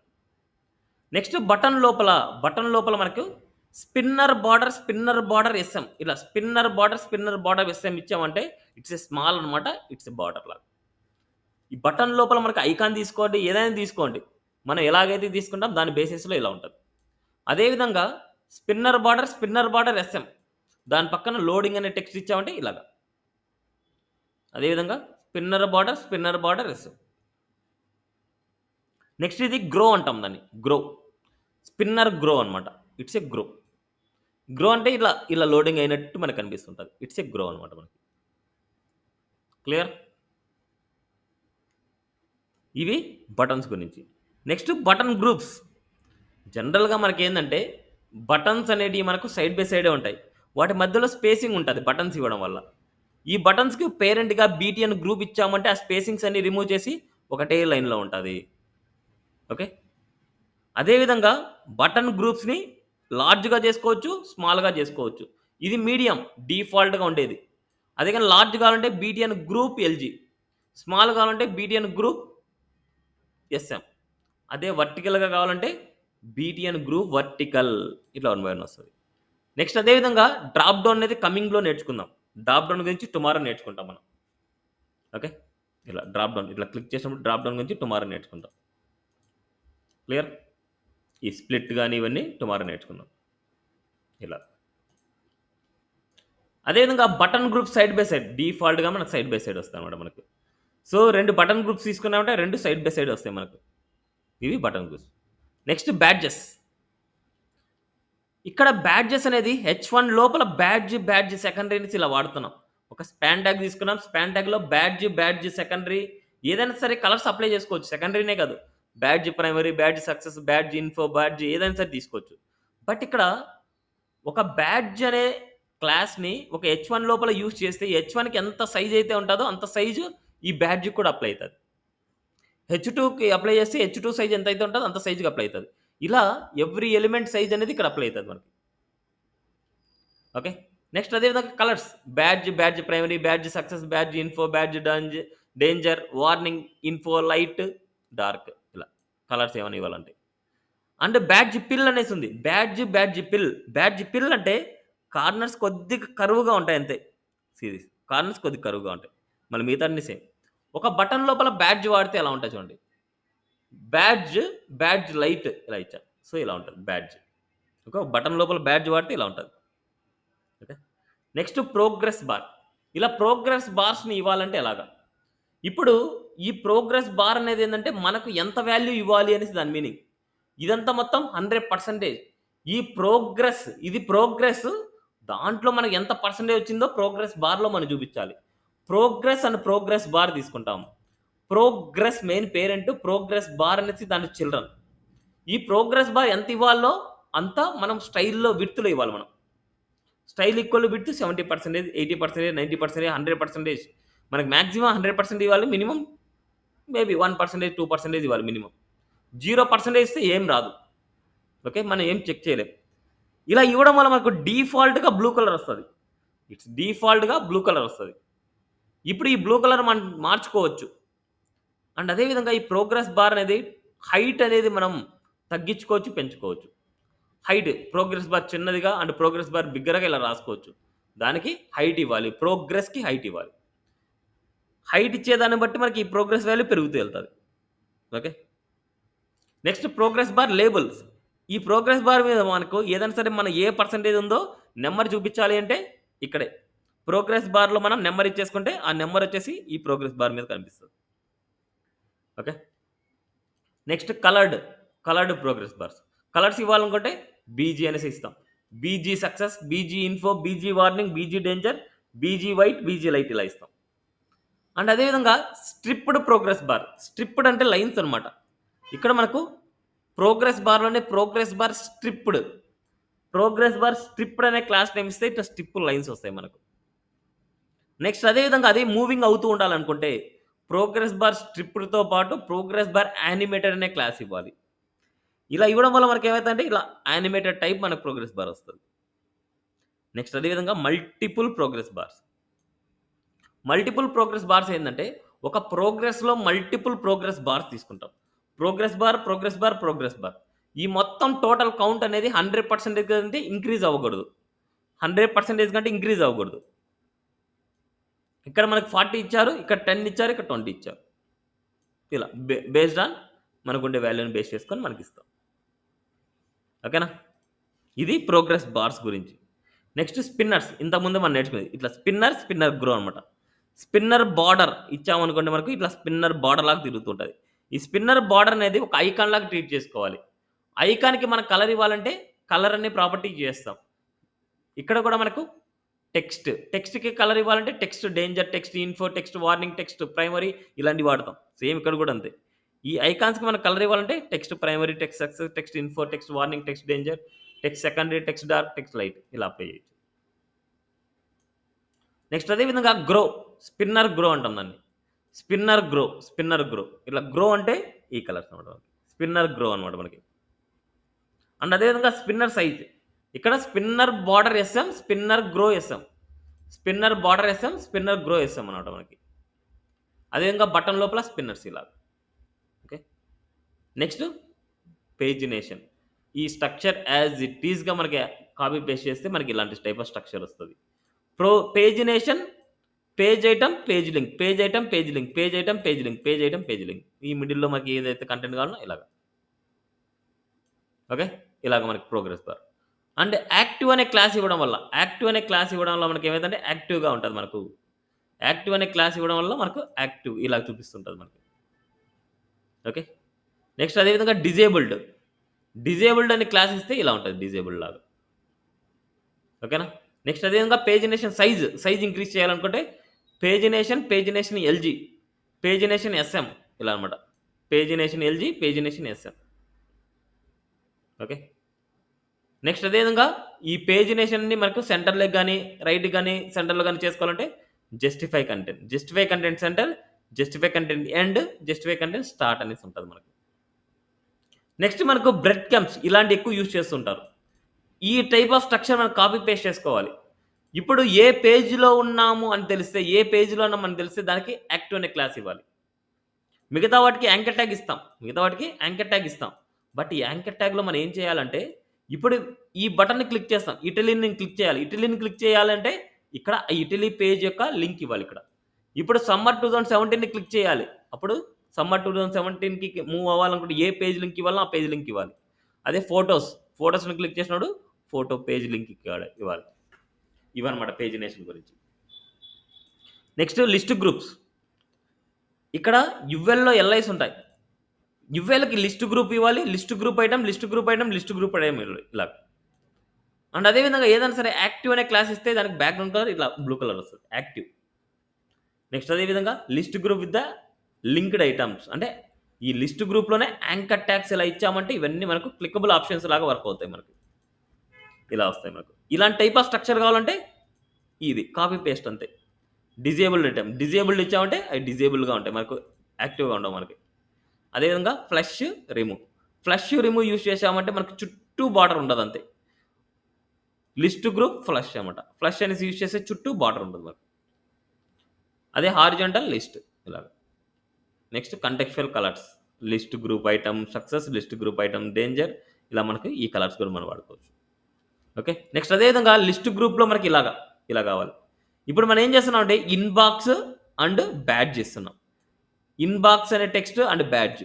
నెక్స్ట్ బటన్ లోపల మనకు స్పిన్నర్ బార్డర్ ఎస్ఎం ఇలా స్పిన్నర్ బార్డర్ ఎస్ఎం ఇచ్చామంటే ఇట్స్ ఏ స్మాల్ అనమాట. ఇట్స్ ఏ బార్డర్ లాగా. ఈ బటన్ లోపల మనకు ఐకాన్ తీసుకోండి, ఏదైనా తీసుకోండి, మనం ఎలాగైతే తీసుకుంటాం దాని బేసిస్లో ఇలా ఉంటుంది. అదేవిధంగా స్పిన్నర్ బార్డర్ ఎస్ఎం దాని పక్కన లోడింగ్ అనే టెక్స్ట్ ఇచ్చామంటే ఇలాగా. అదేవిధంగా స్పిన్నర్ బార్డర్ ఎస్ఎం. నెక్స్ట్ ఇది గ్రో అంటాం దాన్ని, స్పిన్నర్ గ్రో అనమాట. ఇట్స్ ఏ గ్రో అంటే ఇలా లోడింగ్ అయినట్టు మనకు కనిపిస్తుంటుంది. ఇట్స్ ఏ గ్రో అనమాట మనకి. క్లియర్? ఇవి బటన్స్ గురించి. Next button groups. జనరల్గా మనకి ఏంటంటే బటన్స్ అనేటివి మనకు సైడ్ బై సైడే ఉంటాయి. వాటి మధ్యలో స్పేసింగ్ ఉంటుంది బటన్స్ ఇవ్వడం వల్ల. ఈ బటన్స్కి పేరెంట్గా బీటీఎన్ గ్రూప్ ఇచ్చామంటే ఆ స్పేసింగ్స్ అన్ని రిమూవ్ చేసి ఒకటే లైన్లో ఉంటుంది. ఓకే, అదేవిధంగా బటన్ గ్రూప్స్ని లార్జ్గా చేసుకోవచ్చు, స్మాల్గా చేసుకోవచ్చు. ఇది మీడియం డిఫాల్ట్గా ఉండేది. అదే కానీ లార్జ్ కావాలంటే బీటీఎన్ గ్రూప్ ఎల్జీ, స్మాల్ కావాలంటే బీటీఎన్ గ్రూప్ ఎస్ఎం. అదే వర్టికల్గా కావాలంటే బీటీఎన్ గ్రూప్ వర్టికల్ ఇట్లా 1/1 వస్తుంది. నెక్స్ట్ అదేవిధంగా డ్రాప్ డౌన్ అనేది కమింగ్లో నేర్చుకుందాం. డ్రాప్ డౌన్ గురించి టుమారో నేర్చుకుంటాం మనం. ఓకే, ఇలా డ్రాప్ డౌన్ ఇట్లా క్లిక్ చేసినప్పుడు డ్రాప్ డౌన్ గురించి టుమారో నేర్చుకుంటాం. క్లియర్? ఈ స్ప్లిట్ కానీ ఇవన్నీ టుమారో నేర్చుకుందాం ఇలా. అదేవిధంగా button group side by side డిఫాల్ట్గా మనకు సైడ్ బై సైడ్ వస్తాయి అన్నమాట మనకు. సో 2 బటన్ గ్రూప్స్ తీసుకున్నామంటే 2 సైడ్ బై సైడ్ వస్తాయి మనకు. ఇవి బటన్ గ్రూప్స్. Next badges. ఇక్కడ బ్యాడ్జెస్ అనేది H1 లోపల బ్యాడ్జ్ సెకండరీని ఇలా వాడుతున్నాం. ఒక స్పాన్ ట్యాగ్ తీసుకున్నాం, స్పాన్ ట్యాగ్లో బ్యాడ్జ్ సెకండరీ ఏదైనా సరే కలర్స్ అప్లై చేసుకోవచ్చు. సెకండరీనే కాదు, badge primary, badge success, badge info, badge ఏదైనా సరే తీసుకోవచ్చు. బట్ ఇక్కడ ఒక బ్యాడ్జ్ అనే క్లాస్ని ఒక H1 లోపల యూజ్ చేస్తే H1కి ఎంత సైజ్ అయితే ఉంటుందో అంత సైజు ఈ బ్యాడ్జ్కి కూడా అప్లై అవుతుంది. H2కి అప్లై చేస్తే H2 సైజ్ ఎంతైతే ఉంటదో అంత సైజ్‌కి అప్లై అయితది. ఇలా ఎవ్రీ ఎలిమెంట్ సైజ్ అనేది ఇక్కడ అప్లై అయితది మనకి. ఓకే. నెక్స్ట్ అదే విధంగా colours badge primary, badge success, badge info, badge danger, warning, info, light, dark ఇలా కలర్స్ ఏమైనా ఇవ్వాలంటే. అండ్ బ్యాడ్జ్ పిల్ అనేసి ఉంది. బ్యాడ్జ్ పిల్ అంటే కార్నర్స్ కొద్దిగా కర్వ్‌గా ఉంటాయి అంతే. సీరీస్ కార్నర్స్ కొద్దిగా కర్వ్‌గా ఉంటాయి. మళ్ళీ మిగతా అన్ని సేమ్. ఒక బటన్ లోపల బ్యాడ్జ్ వాడితే ఎలా ఉంటాయి చూడండి. బ్యాడ్జ్ లైట్ ఇలా ఇచ్చాను. సో, ఇలా ఉంటది బ్యాడ్జ్. ఒక బటన్ లోపల బ్యాడ్జ్ వాడితే ఇలా ఉంటది. ఓకే. Next progress bar. ఇలా ప్రోగ్రెస్ బార్స్‌ని ఇవ్వాలంటే ఎలాగా? ఇప్పుడు ఈ ప్రోగ్రెస్ బార్ అనేది ఏందంటే మనకు ఎంత వాల్యూ ఇవ్వాలి అనేసి దాని మీనింగ్. ఇదంతా మొత్తం 100% ఇది ప్రోగ్రెస్ దాంట్లో మనకు ఎంత పర్సెంటేజ్ వచ్చిందో ప్రోగ్రెస్ బార్‌లో మనం చూపించాలి. ప్రోగ్రెస్ అండ్ ప్రోగ్రెస్ బార్ తీసుకుంటాం. Progress main parent, progress bar అనేసి దాని చిల్డ్రన్. ఈ ప్రోగ్రెస్ బార్ ఎంత ఇవ్వాలో అంత మనం స్టైల్‌లో విడ్త్‌లో ఇవ్వాలి మనం. Style equal width 70%, 80%, 90%, 100%. మనకు మాక్సిమం 100% ఇవ్వాలి. మినిమమ్ మేబీ 1%, 2% ఇవ్వాలి మినిమమ్. 0% ఇస్తే ఏం రాదు. ఓకే. మనం ఏం చెక్ చేయలేం. ఇలా ఇవ్వడం వల్ల మనకు డిఫాల్ట్‌గా బ్లూ కలర్ వస్తది. డిఫాల్ట్‌గా బ్లూ కలర్ వస్తది. ఇప్పుడు ఈ బ్లూ కలర్ మనం మార్చుకోవచ్చు. అండ్ అదే విధంగా ఈ ప్రోగ్రెస్ బార్ అనేది హైట్ అనేది మనం తగ్గించుకోవచ్చు, పెంచుకోవచ్చు. హైట్ ప్రోగ్రెస్ బార్ చిన్నదిగా అండ్ ప్రోగ్రెస్ బార్ బిగ్గరగా ఇలా రాసుకోవచ్చు. దానికి హైట్ ఇవ్వాలి. ప్రోగ్రెస్‌కి హైట్ ఇవ్వాలి. హైట్ ఇచ్చేదాన్ని బట్టి మనకి ఈ ప్రోగ్రెస్ వాల్యూ పెరుగుతూ వెళ్తది. Okay. Next progress bar labels. ఈ ప్రోగ్రెస్ బార్ మీద మనకు ఏదైనా సరే మన ఏ పర్సెంటేజ్ ఉందో నెంబర్ చూపించాలి అంటే ఇక్కడే. ప్రోగ్రెస్ బార్‌లో మనం నెంబర్ ఇచ్చేసుకుంటే ఆ నెంబర్ వచ్చేసి ఈ ప్రోగ్రెస్ బార్ మీద కనిపిస్తది. Okay. Next coloured progress bars. Colours ఇవ్వాలనుకుంటే బీజీ అనేసి ఇస్తాం. BG success, BG info, BG warning, BG danger, BG white, BG light ఇలా ఇస్తాం. అండ్ అదేవిధంగా స్ట్రిప్డ్ ప్రోగ్రెస్ బార్. స్ట్రిప్డ్ అంటే లైన్స్ అనమాట. ఇక్కడ మనకు ప్రోగ్రెస్ బార్‌లోనే ప్రోగ్రెస్ బార్ స్ట్రిప్డ్ అనే క్లాస్ నేమ్ ఇస్తే ఇట్లా స్ట్రిప్ లైన్స్ వస్తాయి మనకు. నెక్స్ట్ అదేవిధంగా అది మూవింగ్ అవుతూ ఉండాలనుకుంటే ప్రోగ్రెస్ బార్ స్ట్రిప్డ్‌తో పాటు ప్రోగ్రెస్ బార్ యానిమేటెడ్ అనే క్లాస్ ఇవ్వాలి. ఇలా ఇవ్వడం వల్ల మనకి ఏమైతుందంటే ఇలా యానిమేటెడ్ టైప్ మనకు ప్రోగ్రెస్ బార్ వస్తది. నెక్స్ట్ అదేవిధంగా మల్టిపుల్ ప్రోగ్రెస్ బార్స్ ఏందంటే ఒక ప్రోగ్రెస్‌లో మల్టిపుల్ ప్రోగ్రెస్ బార్స్ తీసుకుంటాం. Progress bar. ఈ మొత్తం టోటల్ కౌంట్ అనేది 100% కంటే ఇంక్రీజ్ అవ్వకూడదు. 100% కంటే ఇంక్రీజ్ అవ్వకూడదు. ఇక్కడ మనకు 40 ఇచ్చారు, ఇక్కడ 10 ఇచ్చారు, ఇక్కడ 20 ఇచ్చారు. ఇలా బేస్డ్ ఆన్ మనకుండే వాల్యూని బేస్ చేసుకొని మనకిస్తాం. ఓకేనా? ఇది ప్రోగ్రెస్ బార్స్ గురించి. Next spinners. ఇంతకుముందు మనం నేర్చుకునేది. ఇట్లా స్పిన్నర్ గ్రో అనమాట. స్పిన్నర్ బార్డర్ ఇచ్చామనుకోండి మనకు ఇట్లా స్పిన్నర్ బార్డర్ లాగా తిరుగుతుంటది. ఈ స్పిన్నర్ బార్డర్ అనేది ఒక ఐకాన్ లాగా ట్రీట్ చేసుకోవాలి. ఐకాన్‌కి మనం కలర్ ఇవ్వాలంటే కలర్ అనే ప్రాపర్టీ చేస్తాం. ఇక్కడ కూడా మనకు టెక్స్ట్‌కి కలర్ ఇవ్వాలంటే text danger, text info, text warning, text primary ఇలాంటివి వాడతాం. సేమ్ ఇక్కడ కూడా అంతే. ఈ ఐకాన్స్‌కి మనం కలర్ ఇవ్వాలంటే text primary, text success, text info, text warning, text danger, text secondary, text dark, text light ఇలా అప్లై చేయొచ్చు. నెక్స్ట్ అదే విధంగా స్పిన్నర్ గ్రో అంటాం దాన్ని. స్పిన్నర్ గ్రో ఇట్లా గ్రో అంటే ఈ కలర్స్ అనమాట. స్పిన్నర్ గ్రో అనమాట మనకి. అండ్ అదేవిధంగా స్పిన్నర్ సైజ్. ఇక్కడ spinner border SM, spinner grow SM. Spinner border SM, spinner grow SM అనమాట మనకి. అదేవిధంగా బటన్ లోపల స్పిన్నర్స్ ఇలా. ఓకే. Next pagination. ఈ స్ట్రక్చర్ యాజ్ ఇట్ ఈస్‌గా మనకి కాపీ పేస్ట్ చేస్తే మనకి ఇలాంటి టైప్ ఆఫ్ స్ట్రక్చర్ వస్తది. Pagination, page item, page link, page item, page link, page item, page link, page item, page link. ఈ మిడిల్‌లో మనకి ఏదైతే కంటెంట్ కావాలో ఇలాగ. ఓకే. ఇలాగ మనకి ప్రోగ్రెస్ బార్. అండ్ యాక్టివ్ అనే క్లాస్ ఇవ్వడం వల్ల మనకి ఏమైందంటే యాక్టివ్‌గా ఉంటది మనకు. యాక్టివ్ అనే క్లాస్ ఇవ్వడం వల్ల మనకు యాక్టివ్ ఇలా చూపిస్తుంటది మనకి. ఓకే. నెక్స్ట్ అదే విధంగా డిజేబుల్డ్ అనే క్లాస్ ఇస్తే ఇలా ఉంటది డిజేబుల్డ్ లాగా. ఓకేనా? నెక్స్ట్ అదే విధంగా పేజినేషన్ సైజ్ ఇంక్రీజ్ చేయాలనుకుంటే పేజినేషన్ ఎల్జీ, పేజినేషన్ ఎస్ఎం ఇలా అనమాట. Pagination LG, pagination SM. Okay. Next అదే విధంగా ఈ పేజినేషన్‌ని మనకు సెంటర్‌లోకి గాని, రైట్‌కి గాని, సెంటర్‌లో గాని చేసుకోవాలంటే justify content centre, justify content end, justify content start అనేసి ఉంటుంది మనకు. నెక్స్ట్ మనకు బ్రెడ్ క్రమ్స్ ఇలాంటి ఎక్కువ యూజ్ చేస్తుంటారు. ఈ టైప్ ఆఫ్ స్ట్రక్చర్ మనం కాపీ పేస్ట్ చేసుకోవాలి. ఇప్పుడు ఏ పేజ్లో ఉన్నాము అని తెలిస్తే, ఏ పేజ్లో ఉన్నామని తెలిస్తే దానికి యాక్టివ్ అనే క్లాస్ ఇవ్వాలి. మిగతా వాటికి యాంకర్ ట్యాగ్ ఇస్తాం. బట్ ఈ యాంకర్ ట్యాగ్లో మనం ఏం చేయాలంటే, ఇప్పుడు ఈ బటన్ని క్లిక్ చేస్తాం, ఇటలీని క్లిక్ చేయాలంటే ఇక్కడ ఇటలీ పేజ్ యొక్క లింక్ ఇవ్వాలి ఇక్కడ. ఇప్పుడు సమ్మర్ 2017ని క్లిక్ చేయాలి, అప్పుడు సమ్మర్ 2017కి మూవ్ అవ్వాలనుకుంటే ఏ పేజ్ లింక్ ఇవ్వాలో ఆ పేజ్ లింక్ ఇవ్వాలి. అదే ఫొటోస్ని క్లిక్ చేసినాడు ఫోటో పేజ్ లింక్ ఇవ్వాలి. ఇవన్నమాట పేజినేషన్ గురించి. Next list groups. ఇక్కడ యువెల్లో ఎల్ఐస్ ఉంటాయి. యువెల్కి లిస్ట్ గ్రూప్ ఇవ్వాలి, లిస్ట్ గ్రూప్ ఐటమ్ ఇలా. అండ్ అదేవిధంగా ఏదైనా సరే యాక్టివ్ అనే క్లాస్ ఇస్తే దానికి బ్యాక్గ్రౌండ్ కలర్ ఇట్లా బ్లూ కలర్ వస్తుంది, యాక్టివ్. నెక్స్ట్ అదేవిధంగా list group with the linked items, అంటే ఈ లిస్ట్ గ్రూప్లోనే యాంకర్ ట్యాగ్స్ ఇలా ఇచ్చామంటే ఇవన్నీ మనకు క్లికబుల్ ఆప్షన్స్ లాగా వర్క్ అవుతాయి, మనకు ఇలా వస్తాయి. మనకు ఇలాంటి టైప్ ఆఫ్ స్ట్రక్చర్ కావాలంటే ఇది కాపీ పేస్ట్ అంతే. డిజేబుల్డ్ ఇచ్చామంటే అవి డిజేబుల్గా ఉంటాయి, మనకు యాక్టివ్గా ఉండవు మనకి. అదేవిధంగా ఫ్లష్ రిమూవ్ యూజ్ చేసామంటే మనకు చుట్టూ బార్డర్ ఉండదు అంతే. లిస్ట్ గ్రూప్ ఫ్లష్ అనమాట. ఫ్లష్ అనేసి యూజ్ చేస్తే చుట్టూ బార్డర్ ఉంటుంది మనకు. అదే హారిజాంటల్ లిస్ట్ ఇలాగ. Next contextual colours, list group item success, list group item danger, ఇలా మనకి ఈ కలర్స్ కూడా మనం వాడుకోవచ్చు. ఓకే. నెక్స్ట్ అదేవిధంగా లిస్ట్ గ్రూప్లో మనకి ఇలా కావాలి. ఇప్పుడు మనం ఏం చేస్తున్నాం అంటే ఇన్బాక్స్ అండ్ బ్యాడ్జ్ ఇస్తున్నాం. ఇన్బాక్స్ అనే టెక్స్ట్ అండ్ బ్యాడ్జ్,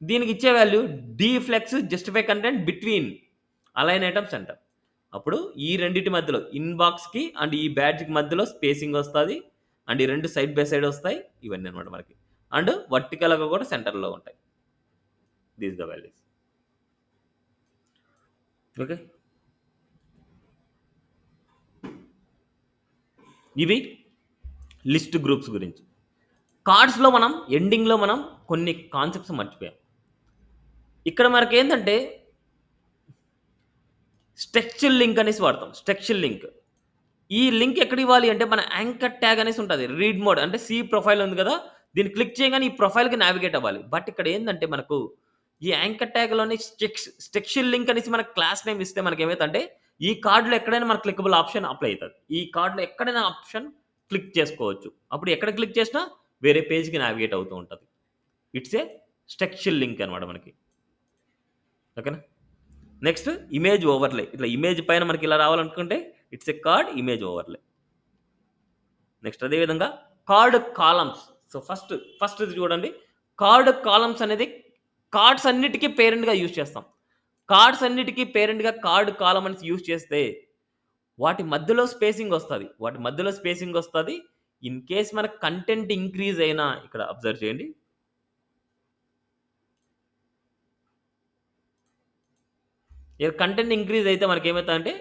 దీనికి ఇచ్చే value డీఫ్లెక్స్ justify content between align items అంటారు. అప్పుడు ఈ రెండింటి మధ్యలో ఇన్బాక్స్కి అండ్ ఈ బ్యాడ్జ్కి మధ్యలో స్పేసింగ్ వస్తుంది, అండ్ ఈ రెండు సైడ్ బై సైడ్ వస్తాయి, ఇవన్నీ అనమాట మనకి. అండ్ వర్టికల్గా కూడా సెంటర్లో ఉంటాయి. These the values. ఓకే, ఇవి లిస్ట్ గ్రూప్స్ గురించి. కార్డ్స్లో మనం ఎండింగ్లో మనం కొన్ని కాన్సెప్ట్స్ మర్చిపోయాం. ఇక్కడ మనకి ఏంటంటే స్ట్రక్చర్ లింక్ అనేసి వాడతాం. స్ట్రక్చర్ లింక్, ఈ లింక్ ఎక్కడ ఇవ్వాలి అంటే మన యాంకర్ ట్యాగ్ అనేసి ఉంటుంది. రీడ్ మోడ్ అంటే సి ప్రొఫైల్ ఉంది కదా, దీన్ని క్లిక్ చేయగానే ఈ ప్రొఫైల్కి నావిగేట్ అవ్వాలి. బట్ ఇక్కడ ఏంటంటే మనకు ఈ యాంకర్ ట్యాగ్లోని స్ట్రక్చర్ లింక్ అనేసి మనకు క్లాస్ నేమ్ ఇస్తే మనకి ఏమవుతుందంటే ఈ కార్డులో ఎక్కడైనా మన క్లికబుల్ ఆప్షన్ అప్లై అవుతుంది. ఈ కార్డులో ఎక్కడైనా ఆప్షన్ క్లిక్ చేసుకోవచ్చు. అప్పుడు ఎక్కడ క్లిక్ చేసినా వేరే పేజ్కి నావిగేట్ అవుతూ ఉంటుంది. ఇట్స్ ఏ స్ట్రక్చర్ లింక్ అనమాట మనకి. ఓకేనా. Next image overlay. ఇట్లా ఇమేజ్ పైన మనకి ఇలా రావాలనుకుంటే it's a card image overlay. Next అదేవిధంగా కార్డ్ కాలమ్స్. సో ఫస్ట్ చూడండి, కార్డ్ కాలమ్స్ అనేది కార్డ్స్ అన్నిటికీ పేరెంట్గా యూజ్ చేస్తాం. కార్డ్స్ అన్నిటికీ పేరెంట్గా కార్డ్ కాలం అని యూజ్ చేస్తే వాటి మధ్యలో స్పేసింగ్ వస్తుంది. ఇన్ కేస్ మన కంటెంట్ ఇంక్రీజ్ అయినా, ఇక్కడ అబ్జర్వ్ చేయండి, కంటెంట్ ఇంక్రీజ్ అయితే మనకి ఏమవుతుందంటే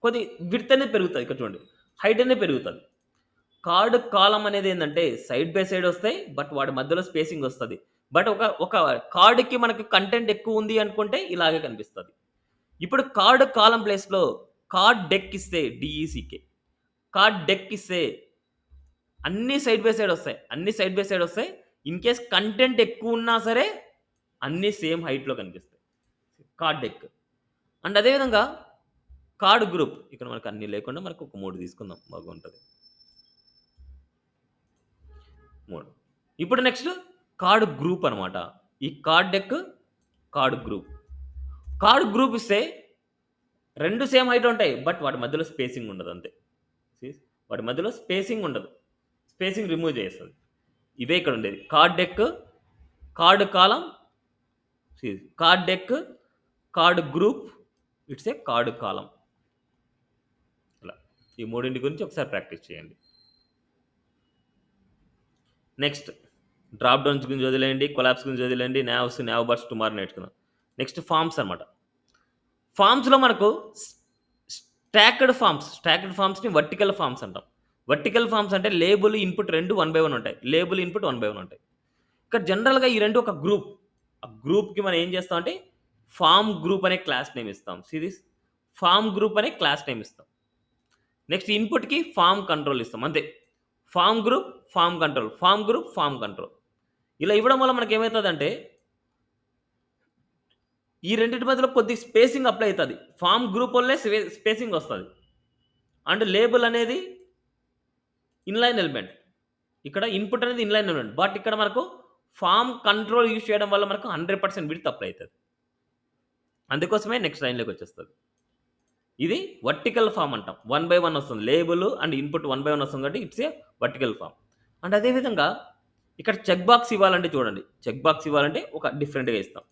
కొద్ది విడ్త్ అనేది పెరుగుతుంది. ఇక్కడ చూడండి, హైట్ అనేది పెరుగుతుంది. కార్డ్ కాలం అనేది ఏంటంటే సైడ్ బై సైడ్ వస్తాయి, బట్ వాటి మధ్యలో స్పేసింగ్ వస్తుంది. బట్ ఒక కార్డుకి మనకి కంటెంట్ ఎక్కువ ఉంది అనుకుంటే ఇలాగే కనిపిస్తుంది. ఇప్పుడు కార్డ్ కాలం ప్లేస్లో కార్డ్ డెక్ ఇస్తే డిఈసికే, కార్డ్ డెక్ ఇస్తే అన్ని సైడ్ బై సైడ్ వస్తాయి. ఇన్ కేస్ కంటెంట్ ఎక్కువ ఉన్నా సరే అన్నీ సేమ్ హైట్లో కనిపిస్తాయి, కార్డ్ డెక్. అండ్ అదేవిధంగా కార్డ్ గ్రూప్, ఇక్కడ మనకు అన్నీ లేకుండా మనకు ఒక 3 తీసుకుందాం, బాగుంటుంది 3. ఇప్పుడు నెక్స్ట్ కార్డ్ గ్రూప్ అనమాట. ఈ కార్డ్ డెక్, కార్డ్ గ్రూప్ ఇస్తే రెండు సేమ్ హైట్ ఉంటాయి, బట్ వాటి మధ్యలో స్పేసింగ్ ఉండదు అంతే. వాటి మధ్యలో స్పేసింగ్ ఉండదు, స్పేసింగ్ రిమూవ్ చేస్తుంది. ఇవే ఇక్కడ ఉండేది. Card deck, card column, card deck, card group, it's a card column. ఇలా ఈ మూడింటి గురించి ఒకసారి ప్రాక్టీస్ చేయండి. నెక్స్ట్ డ్రాప్ డౌన్స్ గురించి వదిలేయండి, కొలాప్స్ గురించి వదిలేయండి, నావ్ బర్డ్స్ టుమారో నేర్చుకుందాం. నెక్స్ట్ ఫామ్స్ అనమాట. ఫామ్స్లో మనకు స్టాక్డ్ ఫామ్స్ని వర్టికల్ ఫామ్స్ అంటాం. వర్టికల్ ఫామ్స్ అంటే లేబుల్ ఇన్పుట్ రెండు 1 by 1 ఉంటాయి. లేబుల్ ఇన్పుట్ 1 by 1 ఉంటాయి. ఇక్కడ జనరల్గా ఈ రెండు ఒక గ్రూప్. ఆ గ్రూప్కి మనం ఏం చేస్తాం అంటే ఫామ్ గ్రూప్ అనే క్లాస్ నేమ్ ఇస్తాం. ఫామ్ గ్రూప్ అనే క్లాస్ నేమ్ ఇస్తాం. నెక్స్ట్ ఇన్పుట్కి ఫామ్ కంట్రోల్ ఇస్తాం, అంతే. Form group, form control, form group, form control. ఇలా ఇవ్వడం వల్ల మనకేమైతదంటే, ఈ రెండిటి మధ్యలో కొద్దిగా స్పేసింగ్ అప్లై అవుతుంది. ఫార్మ్ గ్రూప్ వల్లే స్పేసింగ్ వస్తుంది. అండ్ లేబుల్ అనేది ఇన్లైన్ ఎలిమెంట్. ఇక్కడ ఇన్పుట్ అనేది ఇన్లైన్ ఎలిమెంట్. బట్ ఇక్కడ మనకు ఫార్మ్ కంట్రోల్ యూజ్ చేయడం వల్ల మనకు 100% విడ్త్ అప్లై అవుతుంది. అందుకోసమే నెక్స్ట్ లైన్లోకి వచ్చేస్తుంది. ఇది వర్టికల్ ఫామ్ అంటాం. 1/1 వస్తుంది. లేబుల్ అండ్ ఇన్పుట్ 1/1 వస్తుంది కాబట్టి it's a vertical form. And అదేవిధంగా ఇక్కడ చెక్ బాక్స్ ఇవ్వాలంటే చూడండి, చెక్ బాక్స్ ఇవ్వాలంటే ఒక డిఫరెంట్గా ఇస్తాం.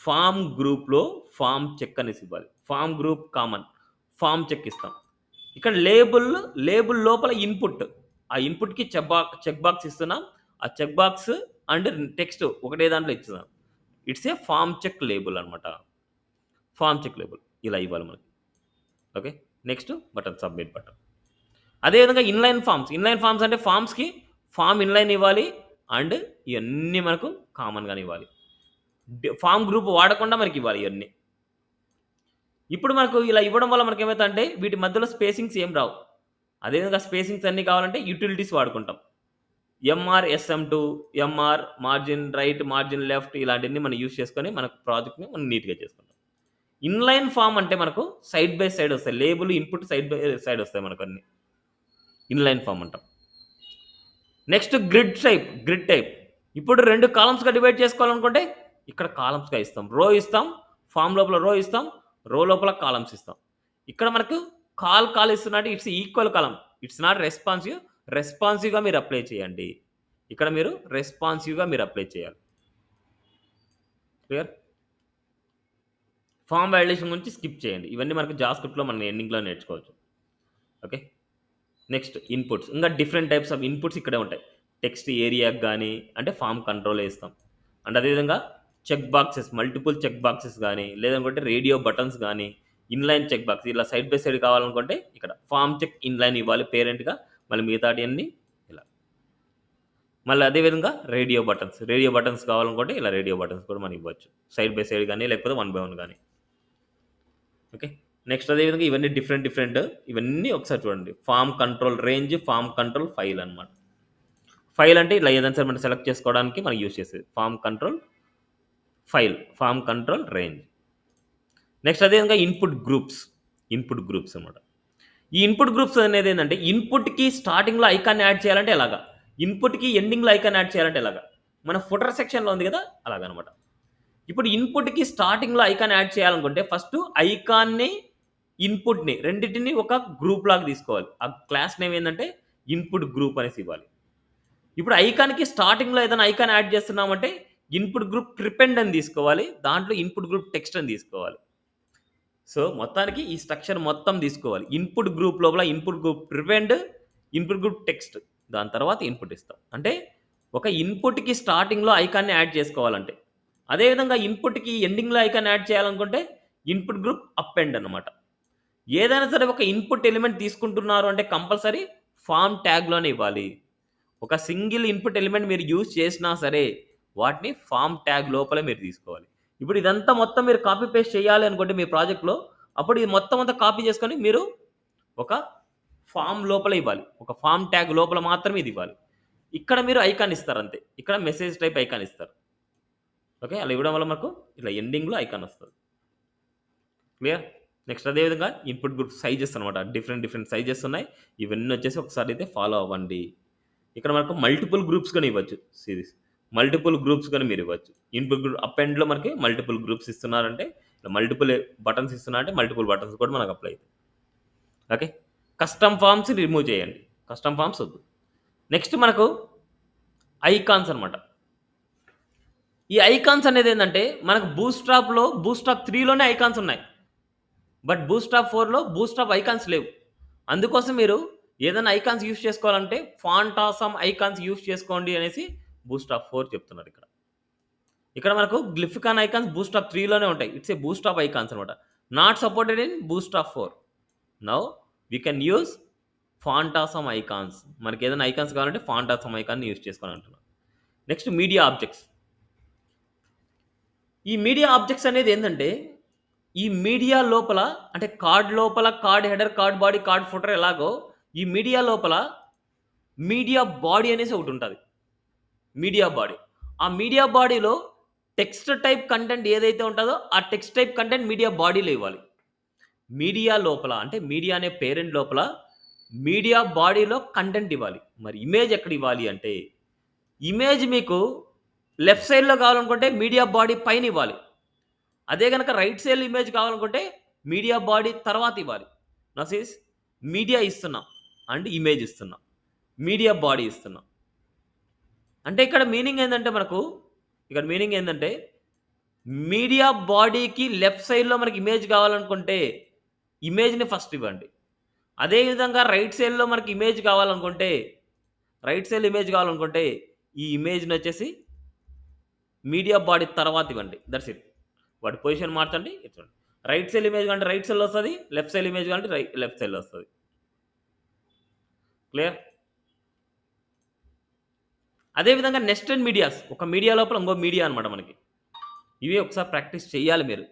ఫామ్ గ్రూప్లో ఫామ్ చెక్ అనేసి ఇవ్వాలి. Form group common, form check ఇస్తాం. ఇక్కడ లేబుల్ లోపల ఇన్పుట్, ఆ ఇన్పుట్కి చెక్ బాక్స్ ఇస్తున్నాం. ఆ చెక్ బాక్స్ అండ్ టెక్స్ట్ ఒకటే దాంట్లో ఇస్తున్నాం. It's a form check label అనమాట. ఫామ్ చెక్ లేబుల్ ఇలా ఇవ్వాలి మనకి. Okay, next button, submit button. అదేవిధంగా ఇన్లైన్ ఫామ్స్ అంటే ఫామ్స్కి ఫామ్ ఇన్లైన్ ఇవ్వాలి అండ్ ఇవన్నీ మనకు కామన్గానే ఇవ్వాలి. ఫామ్ గ్రూప్ వాడకుండా మనకి ఇవ్వాలి ఇవన్నీ. ఇప్పుడు మనకు ఇలా ఇవ్వడం వల్ల మనకి ఏమవుతుందంటే వీటి మధ్యలో స్పేసింగ్స్ ఏం రావు. అదేవిధంగా స్పేసింగ్స్ అన్నీ కావాలంటే యూటిలిటీస్ వాడుకుంటాం. MR, SM2, MR, margin right, margin left ఇలాంటివన్నీ మనం యూజ్ చేసుకొని మన ప్రాజెక్ట్ని మనం నీట్గా చేసుకుంటాం. ఇన్లైన్ ఫామ్ అంటే మనకు సైడ్ బై సైడ్ వస్తాయి. Label, input side by side వస్తాయి మనకు అన్ని. ఇన్లైన్ ఫామ్ అంటాం. Next grid type. ఇప్పుడు 2 కాలమ్స్గా డివైడ్ చేసుకోవాలనుకుంటే ఇక్కడ కాలమ్స్గా ఇస్తాం. రో ఇస్తాం, ఫామ్ లోపల రో ఇస్తాం, రో లోపల కాలమ్స్ ఇస్తాం. ఇక్కడ మనకు కాల్ ఇస్తున్నట్టు it's equal column. It's not రెస్పాన్సివ్గా మీరు అప్లై చేయండి. ఇక్కడ మీరు రెస్పాన్సివ్గా మీరు అప్లై చేయాలి. క్లియర్? ఫామ్ వాల్యుయేషన్ గురించి స్కిప్ చేయండి. ఇవన్నీ మనకు జావాస్క్రిప్ట్లో మనం ఎండింగ్లో నేర్చుకోవచ్చు. ఓకే, నెక్స్ట్ ఇన్పుట్స్. ఇంకా డిఫరెంట్ టైప్స్ ఆఫ్ ఇన్పుట్స్ ఇక్కడే ఉంటాయి. టెక్స్ట్ ఏరియాకి కానీ అంటే ఫామ్ కంట్రోల్ వేస్తాం. అండ్ అదేవిధంగా check boxes, multiple check boxes కానీ, లేదనుకుంటే రేడియో బటన్స్ కానీ, ఇన్లైన్ చెక్ బాక్స్ ఇలా సైడ్ బై సైడ్ కావాలనుకుంటే ఇక్కడ ఫామ్ చెక్ ఇన్లైన్ ఇవ్వాలి పేరెంట్గా. మళ్ళీ మిగతాటి అన్నీ ఇలా. మళ్ళీ అదేవిధంగా రేడియో బటన్స్ కావాలనుకుంటే ఇలా రేడియో బటన్స్ కూడా మనం ఇవ్వచ్చు, సైడ్ బై సైడ్ కానీ లేకపోతే 1/1 కానీ. ఓకే, నెక్స్ట్ అదేవిధంగా ఇవన్నీ డిఫరెంట్ ఇవన్నీ ఒకసారి చూడండి. Form control range, form control file అనమాట. ఫైల్ అంటే ఇలా ఏదైనా సరే మనం సెలెక్ట్ చేసుకోవడానికి మనం యూజ్ చేసేది form control file, form control range. Next అదేవిధంగా ఇన్పుట్ గ్రూప్స్ అనమాట. ఈ ఇన్పుట్ గ్రూప్స్ అనేది ఏంటంటే ఇన్పుట్కి స్టార్టింగ్లో ఐకాన్ యాడ్ చేయాలంటే ఎలాగా, ఇన్పుట్కి ఎండింగ్లో ఐకాన్ యాడ్ చేయాలంటే ఎలాగా, మన ఫుటర్ సెక్షన్లో ఉంది కదా అలాగనమాట. ఇప్పుడు ఇన్పుట్కి స్టార్టింగ్లో ఐకాన్ యాడ్ చేయాలనుకుంటే ఫస్ట్ ఐకాన్ని, ఇన్పుట్ని రెండింటిని ఒక గ్రూప్ లాగా తీసుకోవాలి. ఆ క్లాస్ నేమ్ ఏంటంటే ఇన్పుట్ గ్రూప్ అనేసి ఇవ్వాలి. ఇప్పుడు ఐకాన్కి స్టార్టింగ్లో ఏదైనా ఐకాన్ యాడ్ చేస్తున్నామంటే ఇన్పుట్ గ్రూప్ ప్రిపెండ్ అని తీసుకోవాలి, దాంట్లో ఇన్పుట్ గ్రూప్ టెక్స్ట్ అని తీసుకోవాలి. సో మొత్తానికి ఈ స్ట్రక్చర్ మొత్తం తీసుకోవాలి. ఇన్పుట్ గ్రూప్ లోపల input group prepend, input group text, దాని తర్వాత ఇన్పుట్ ఇస్తాం. అంటే ఒక ఇన్పుట్కి స్టార్టింగ్లో ఐకాన్ని యాడ్ చేసుకోవాలంటే, అదేవిధంగా ఇన్పుట్కి ఎండింగ్లో ఐకాన్ యాడ్ చేయాలనుకుంటే ఇన్పుట్ గ్రూప్ అపెండ్ అనమాట. ఏదైనా సరే ఒక ఇన్పుట్ ఎలిమెంట్ తీసుకుంటున్నారు అంటే కంపల్సరీ ఫామ్ ట్యాగ్లోనే ఇవ్వాలి. ఒక సింగిల్ ఇన్పుట్ ఎలిమెంట్ మీరు యూజ్ చేసినా సరే వాటిని ఫామ్ ట్యాగ్ లోపలే మీరు తీసుకోవాలి. ఇప్పుడు ఇదంతా మొత్తం మీరు కాపీ పేస్ట్ చేయాలి అనుకుంటే మీ ప్రాజెక్ట్లో, అప్పుడు ఇది మొత్తం అంతా కాపీ చేసుకొని మీరు ఒక ఫామ్ లోపల ఇవ్వాలి. ఒక ఫామ్ ట్యాగ్ లోపల మాత్రమే ఇది ఇవ్వాలి. ఇక్కడ మీరు ఐకాన్ ఇస్తారు అంతే. ఇక్కడ మెసేజ్ టైప్ ఐకాన్ ఇస్తారు. ఓకే, అలా ఇవ్వడం వల్ల మనకు ఇట్లా ఎండింగ్లో ఐకాన్ వస్తుంది. క్లియర్? నెక్స్ట్ అదేవిధంగా ఇన్పుట్ గ్రూప్ సైజెస్ అనమాట. డిఫరెంట్ సైజెస్ ఉన్నాయి. ఇవన్నీ వచ్చేసి ఒకసారి అయితే ఫాలో అవ్వండి. ఇక్కడ మనకు మల్టిపుల్ గ్రూప్స్ కానీ ఇవ్వచ్చు. సిరీస్ మల్టిపుల్ గ్రూప్స్ కానీ మీరు ఇవ్వచ్చు. ఇన్పుట్ గ్రూప్ అపెండ్లో మనకి మల్టిపుల్ గ్రూప్స్ ఇస్తున్నారంటే, మల్టిపుల్ బటన్స్ ఇస్తున్నారంటే మల్టిపుల్ బటన్స్ కూడా మనకు అప్లై అవుతుంది. ఓకే, కస్టమ్ ఫామ్స్ రిమూవ్ చేయండి. కస్టమ్ ఫామ్స్ వద్దు. నెక్స్ట్ మనకు ఐకాన్స్ అనమాట. ఈ ఐకాన్స్ అనేది ఏంటంటే మనకు బూస్ట్రాప్ 3లోనే ఐకాన్స్ ఉన్నాయి. బట్ బూస్ట్రాప్ 4లో బూస్ట్రాప్ ఐకాన్స్ లేవు. అందుకోసం మీరు ఏదైనా ఐకాన్స్ యూజ్ చేసుకోవాలంటే ఫాంటాసమ్ ఐకాన్స్ యూజ్ చేసుకోండి అనేసి బూస్ట్రాప్ 4 చెప్తున్నారు. ఇక్కడ మనకు గ్లిఫికాన్ ఐకాన్స్ బూస్ట్రాప్ 3లోనే ఉంటాయి. ఇట్స్ ఏ బూస్ట్రాప్ ఐకాన్స్ అనమాట. Not supported in bootstrap 4. Now we can use phantasm icons. మనకి ఏదైనా ఐకాన్స్ కావాలంటే ఫాంటాసమ్ ఐకాన్ని యూజ్ చేసుకొని అంటున్నాం. Next media objects. ఈ మీడియా ఆబ్జెక్ట్స్ అనేది ఏంటంటే ఈ మీడియా లోపల అంటే కార్డ్ లోపల card header, card body, card footer ఎలాగో ఈ మీడియా లోపల మీడియా బాడీ అనేసి ఒకటి ఉంటుంది. Media body. ఆ మీడియా బాడీలో టెక్స్ట్ టైప్ కంటెంట్ ఏదైతే ఉంటుందో ఆ టెక్స్ట్ టైప్ కంటెంట్ మీడియా బాడీలో ఇవ్వాలి. మీడియా లోపల అంటే మీడియా అనే పేరెంట్ లోపల మీడియా బాడీలో కంటెంట్ ఇవ్వాలి. మరి ఇమేజ్ ఎక్కడ ఇవ్వాలి అంటే ఇమేజ్ మీకు లెఫ్ట్ సైడ్లో కావాలనుకుంటే మీడియా బాడీ పైన ఇవ్వాలి. అదే కనుక రైట్ సైడ్ ఇమేజ్ కావాలనుకుంటే మీడియా బాడీ తర్వాత ఇవ్వాలి. నసీస్ మీడియా ఇస్తున్నాం అండ్ ఇమేజ్ ఇస్తున్నాం, మీడియా బాడీ ఇస్తున్నాం. అంటే ఇక్కడ మీనింగ్ ఏంటంటే మీడియా బాడీకి లెఫ్ట్ సైడ్లో మనకి ఇమేజ్ కావాలనుకుంటే ఇమేజ్ని ఫస్ట్ ఇవ్వండి. అదేవిధంగా రైట్ సైడ్లో మనకి ఇమేజ్ కావాలనుకుంటే ఈ ఇమేజ్ని వచ్చేసి మీడియా బాడీ తర్వాత ఇవ్వండి. That's it. వాటి పొజిషన్ మార్చండి. ఇట్లా రైట్ సైడ్ ఇమేజ్ అంటే రైట్ సైడ్లో వస్తుంది, లెఫ్ట్ సైడ్ ఇమేజ్ అంటే లెఫ్ట్ సైడ్లో వస్తుంది. క్లియర్? అదేవిధంగా నెస్టెడ్ మీడియాస్, ఒక మీడియా లోపల ఇంకో మీడియా అనమాట మనకి. ఇవి ఒకసారి ప్రాక్టీస్ చేయాలి మీరు.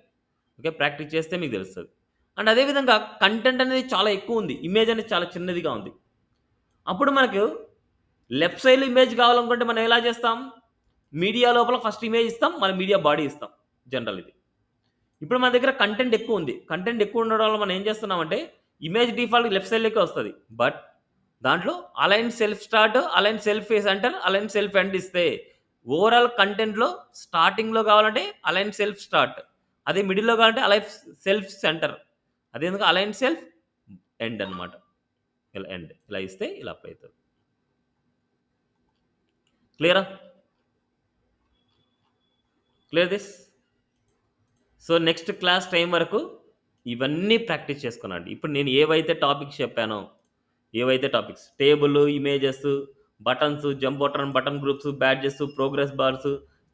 ఓకే, ప్రాక్టీస్ చేస్తే మీకు తెలుస్తుంది. అండ్ అదేవిధంగా కంటెంట్ అనేది చాలా ఎక్కువ ఉంది, ఇమేజ్ అనేది చాలా చిన్నదిగా ఉంది. అప్పుడు మనకు లెఫ్ట్ సైడ్లో ఇమేజ్ కావాలనుకుంటే మనం ఎలా చేస్తాం? మీడియా లోపల ఫస్ట్ ఇమేజ్ ఇస్తాం, మళ్ళీ మీడియా బాడీ ఇస్తాం. జనరల్ ఇది. ఇప్పుడు మన దగ్గర కంటెంట్ ఎక్కువ ఉంది. కంటెంట్ ఎక్కువ ఉండడం వల్ల మనం ఏం చేస్తున్నామంటే ఇమేజ్ డిఫాల్ట్ లెఫ్ట్ సైడ్లోకే వస్తుంది. బట్ దాంట్లో align self start, align self centre, align self end ఇస్తే ఓవరాల్ కంటెంట్లో స్టార్టింగ్లో కావాలంటే అలైన్ సెల్ఫ్ స్టార్ట్, అదే మిడిల్లో కావాలంటే అలైన్ సెల్ఫ్ సెంటర్, అదేవిధంగా అలైన్ సెల్ఫ్ ఎండ్ అనమాట. ఇలా ఎండ్ ఇలా ఇస్తే ఇలా అప్లై అవుతుంది. క్లియరా? Clear this? So next class time వరకు ఇవన్నీ ప్రాక్టీస్ చేసుకున్నాండి. ఇప్పుడు నేను ఏవైతే టాపిక్స్ చెప్పానో, table, images, buttons, jump button groups, badges, progress bars,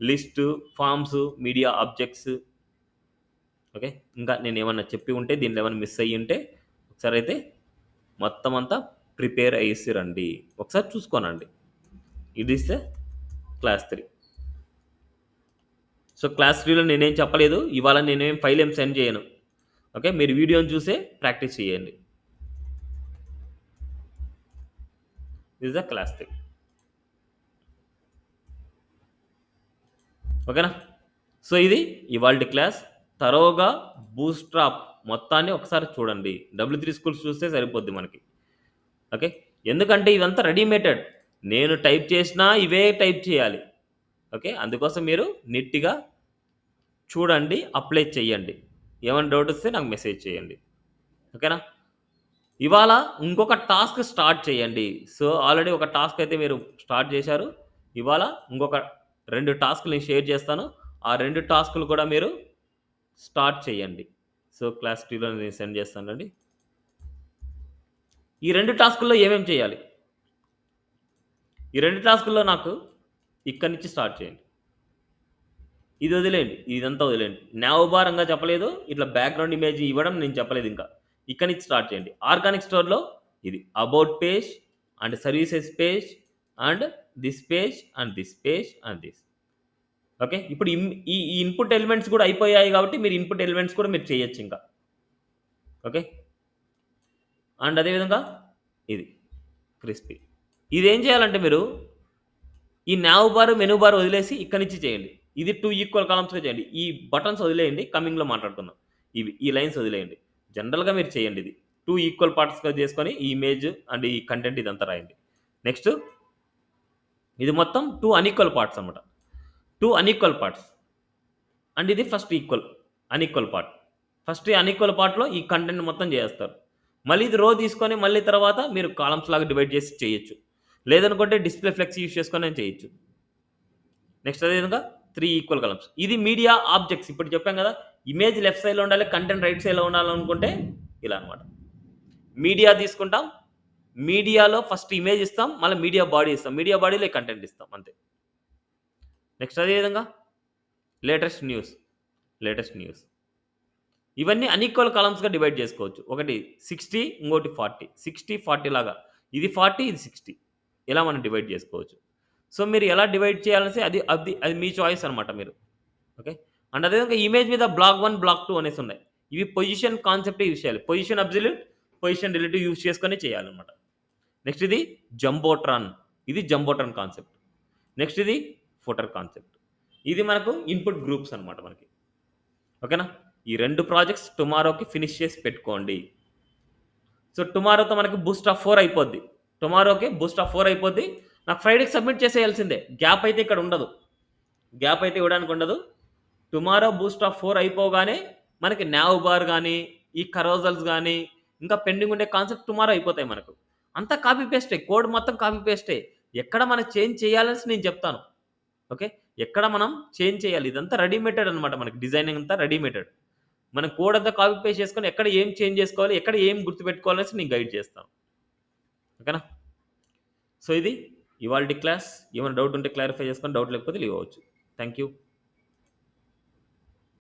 list, forms, media objects. Okay, ఇంకా నేను ఏమన్నా చెప్పి ఉంటే దీంట్లో ఏమైనా మిస్ అయ్యి ఉంటే ఒకసారి అయితే మొత్తం అంతా ప్రిపేర్ అయ్యేసి రండి, ఒకసారి చూసుకోనండి. ఇది ఇస్తే క్లాస్ 3. సో క్లాస్ 3లో నేనేం చెప్పలేదు, ఇవాళ నేనేం ఫైల్ ఏం సెండ్ చేయను. ఓకే, మీరు వీడియోని చూసే ప్రాక్టీస్ చేయండి. This is the class 3. ఓకేనా? సో ఇది ఇవాళ క్లాస్. తరోగా బూస్ట్రాప్ మొత్తాన్ని ఒకసారి చూడండి. W3 స్కూల్స్ చూస్తే సరిపోద్ది మనకి. ఓకే, ఎందుకంటే ఇదంతా రెడీమేటెడ్, నేను టైప్ చేసినా ఇవే టైప్ చేయాలి. ఓకే, అందుకోసం మీరు నీట్గా చూడండి, అప్లై చేయండి. ఏమైనా డౌట్ వస్తే నాకు మెసేజ్ చేయండి. ఓకేనా? ఇవాళ ఇంకొక టాస్క్ స్టార్ట్ చేయండి. సో ఆల్రెడీ ఒక టాస్క్ అయితే మీరు స్టార్ట్ చేశారు. ఇవాళ ఇంకొక 2 టాస్క్లు నేను షేర్ చేస్తాను. ఆ 2 టాస్క్లు కూడా మీరు స్టార్ట్ చేయండి. సో క్లాస్ 2లో నేను సెండ్ చేస్తానండి. ఈ 2 టాస్కుల్లో ఏమేమి చేయాలి? ఈ 2 టాస్కుల్లో నాకు ఇక్కడి నుంచి స్టార్ట్ చేయండి. ఇది వదిలేయండి, ఇదంతా వదిలేయండి. న్యావభారంగా చెప్పలేదు, ఇట్లా బ్యాక్గ్రౌండ్ ఇమేజ్ ఇవ్వడం నేను చెప్పలేదు. ఇంకా ఇక్కడి నుంచి స్టార్ట్ చేయండి. ఆర్గానిక్ స్టోర్లో ఇది about page and services page and this page and this page and this. Okay, ఇప్పుడు ఈ ఇన్పుట్ ఎలిమెంట్స్ కూడా అయిపోయాయి కాబట్టి మీరు ఇన్పుట్ ఎలిమెంట్స్ కూడా మీరు చేయొచ్చు ఇంకా. ఓకే, అండ్ అదేవిధంగా ఇది క్రిస్పీ. ఇది ఏం చేయాలంటే మీరు ఈ నావ్ బార్, మెనూ బార్ వదిలేసి ఇక్కడి నుంచి చేయండి. ఇది 2 ఈక్వల్ కాలమ్స్గా చేయండి. ఈ బటన్స్ వదిలేయండి, కమింగ్లో మాట్లాడుకుందాం. ఈ లైన్స్ వదిలేయండి. జనరల్గా మీరు చేయండి. ఇది 2 ఈక్వల్ పార్ట్స్గా చేసుకొని ఈ ఇమేజ్ అండ్ ఈ కంటెంట్ ఇదంతా రాయండి. నెక్స్ట్ ఇది మొత్తం 2 అన్ఈక్వల్ పార్ట్స్ అనమాట. 2 అన్ఈక్వల్ పార్ట్స్ అండ్ ఇది ఫస్ట్ అన్ఈక్వల్ పార్ట్. ఫస్ట్ ఈ అన్ఈక్వల్ పార్ట్లో ఈ కంటెంట్ మొత్తం చేస్తారు. మళ్ళీ ఇది రో తీసుకొని మళ్ళీ తర్వాత మీరు కాలమ్స్ లాగా డివైడ్ చేసి చేయొచ్చు. లేదనుకుంటే డిస్ప్లే ఫ్లెక్స్ యూస్ చేసుకొని నేను చేయొచ్చు. నెక్స్ట్ అదేవిధంగా 3 ఈక్వల్ కాలమ్స్. ఇది మీడియా ఆబ్జెక్ట్స్. ఇప్పుడు చెప్పాం కదా, ఇమేజ్ లెఫ్ట్ సైడ్లో ఉండాలి, కంటెంట్ రైట్ సైడ్లో ఉండాలనుకుంటే ఇలా అనమాట. మీడియా తీసుకుంటాం, మీడియాలో ఫస్ట్ ఇమేజ్ ఇస్తాం, మళ్ళీ మీడియా బాడీ ఇస్తాం, మీడియా బాడీలో కంటెంట్ ఇస్తాం, అంతే. నెక్స్ట్ అదేవిధంగా లేటెస్ట్ న్యూస్. ఇవన్నీ అన్ఈక్వల్ కాలమ్స్గా డివైడ్ చేసుకోవచ్చు. ఒకటి 60, ఇంకోటి 40. 60, 40 లాగా, ఇది 40, ఇది 60, ఇలా మనం డివైడ్ చేసుకోవచ్చు. సో మీరు ఎలా డివైడ్ చేయాలనేసి అది మీ చాయిస్ అనమాట మీరు. ఓకే, అండ్ అదేవిధంగా ఇమేజ్ మీద బ్లాక్ 1, బ్లాక్ 2 అనేసి ఉన్నాయి. ఇవి పొజిషన్ కాన్సెప్టే యూజ్ చేయాలి. Position absolute, position relative use చేసుకొని చేయాలన్నమాట. నెక్స్ట్ ఇది జంబోట్రాన్, ఇది జంబోట్రాన్ కాన్సెప్ట్. నెక్స్ట్ ఇది ఫుటర్ కాన్సెప్ట్. ఇది మనకు ఇన్పుట్ గ్రూప్స్ అనమాట మనకి. ఓకేనా? ఈ 2 ప్రాజెక్ట్స్ టుమారోకి ఫినిష్ చేసి పెట్టుకోండి. సో టుమారోతో మనకి బూస్ట్ ఆఫ్ 4 అయిపోద్ది. టుమారోకి బూస్ట్ ఆఫ్ 4 అయిపోద్ది. నాకు ఫ్రైడేకి సబ్మిట్ చేసేయాల్సిందే. గ్యాప్ అయితే ఇక్కడ ఉండదు. గ్యాప్ అయితే ఇవ్వడానికి ఉండదు. టుమారో బూస్ట్ ఆఫ్ 4 అయిపోగానే మనకి నావ్ బార్ కానీ, ఈ కరోజల్స్ కానీ, ఇంకా పెండింగ్ ఉండే కాన్సెప్ట్ టుమారో అయిపోతాయి మనకు. అంతా కాపీ పేస్టే, కోడ్ మొత్తం కాపీ పేస్టే. ఎక్కడ మనం చేంజ్ చేయాలని నేను చెప్తాను. ఓకే? ఎక్కడ మనం చేంజ్ చేయాలి, ఇదంతా రెడీమేటెడ్ అనమాట. మనకి డిజైనింగ్ అంతా రెడీమేటెడ్. మనం కోడ్ అంతా కాపీ పేస్ట్ చేసుకొని ఎక్కడ ఏం చేంజ్ చేసుకోవాలి, ఎక్కడ ఏం గుర్తుపెట్టుకోవాలనేసి నేను గైడ్ చేస్తాను. ఓకేనా? సో ఇది ఇవాల్టి క్లాస్. ఏమైనా డౌట్ ఉంటే క్లారిఫై చేసుకొని, డౌట్ లేకపోతే లీవ్ అవ్వచ్చు. Thank you.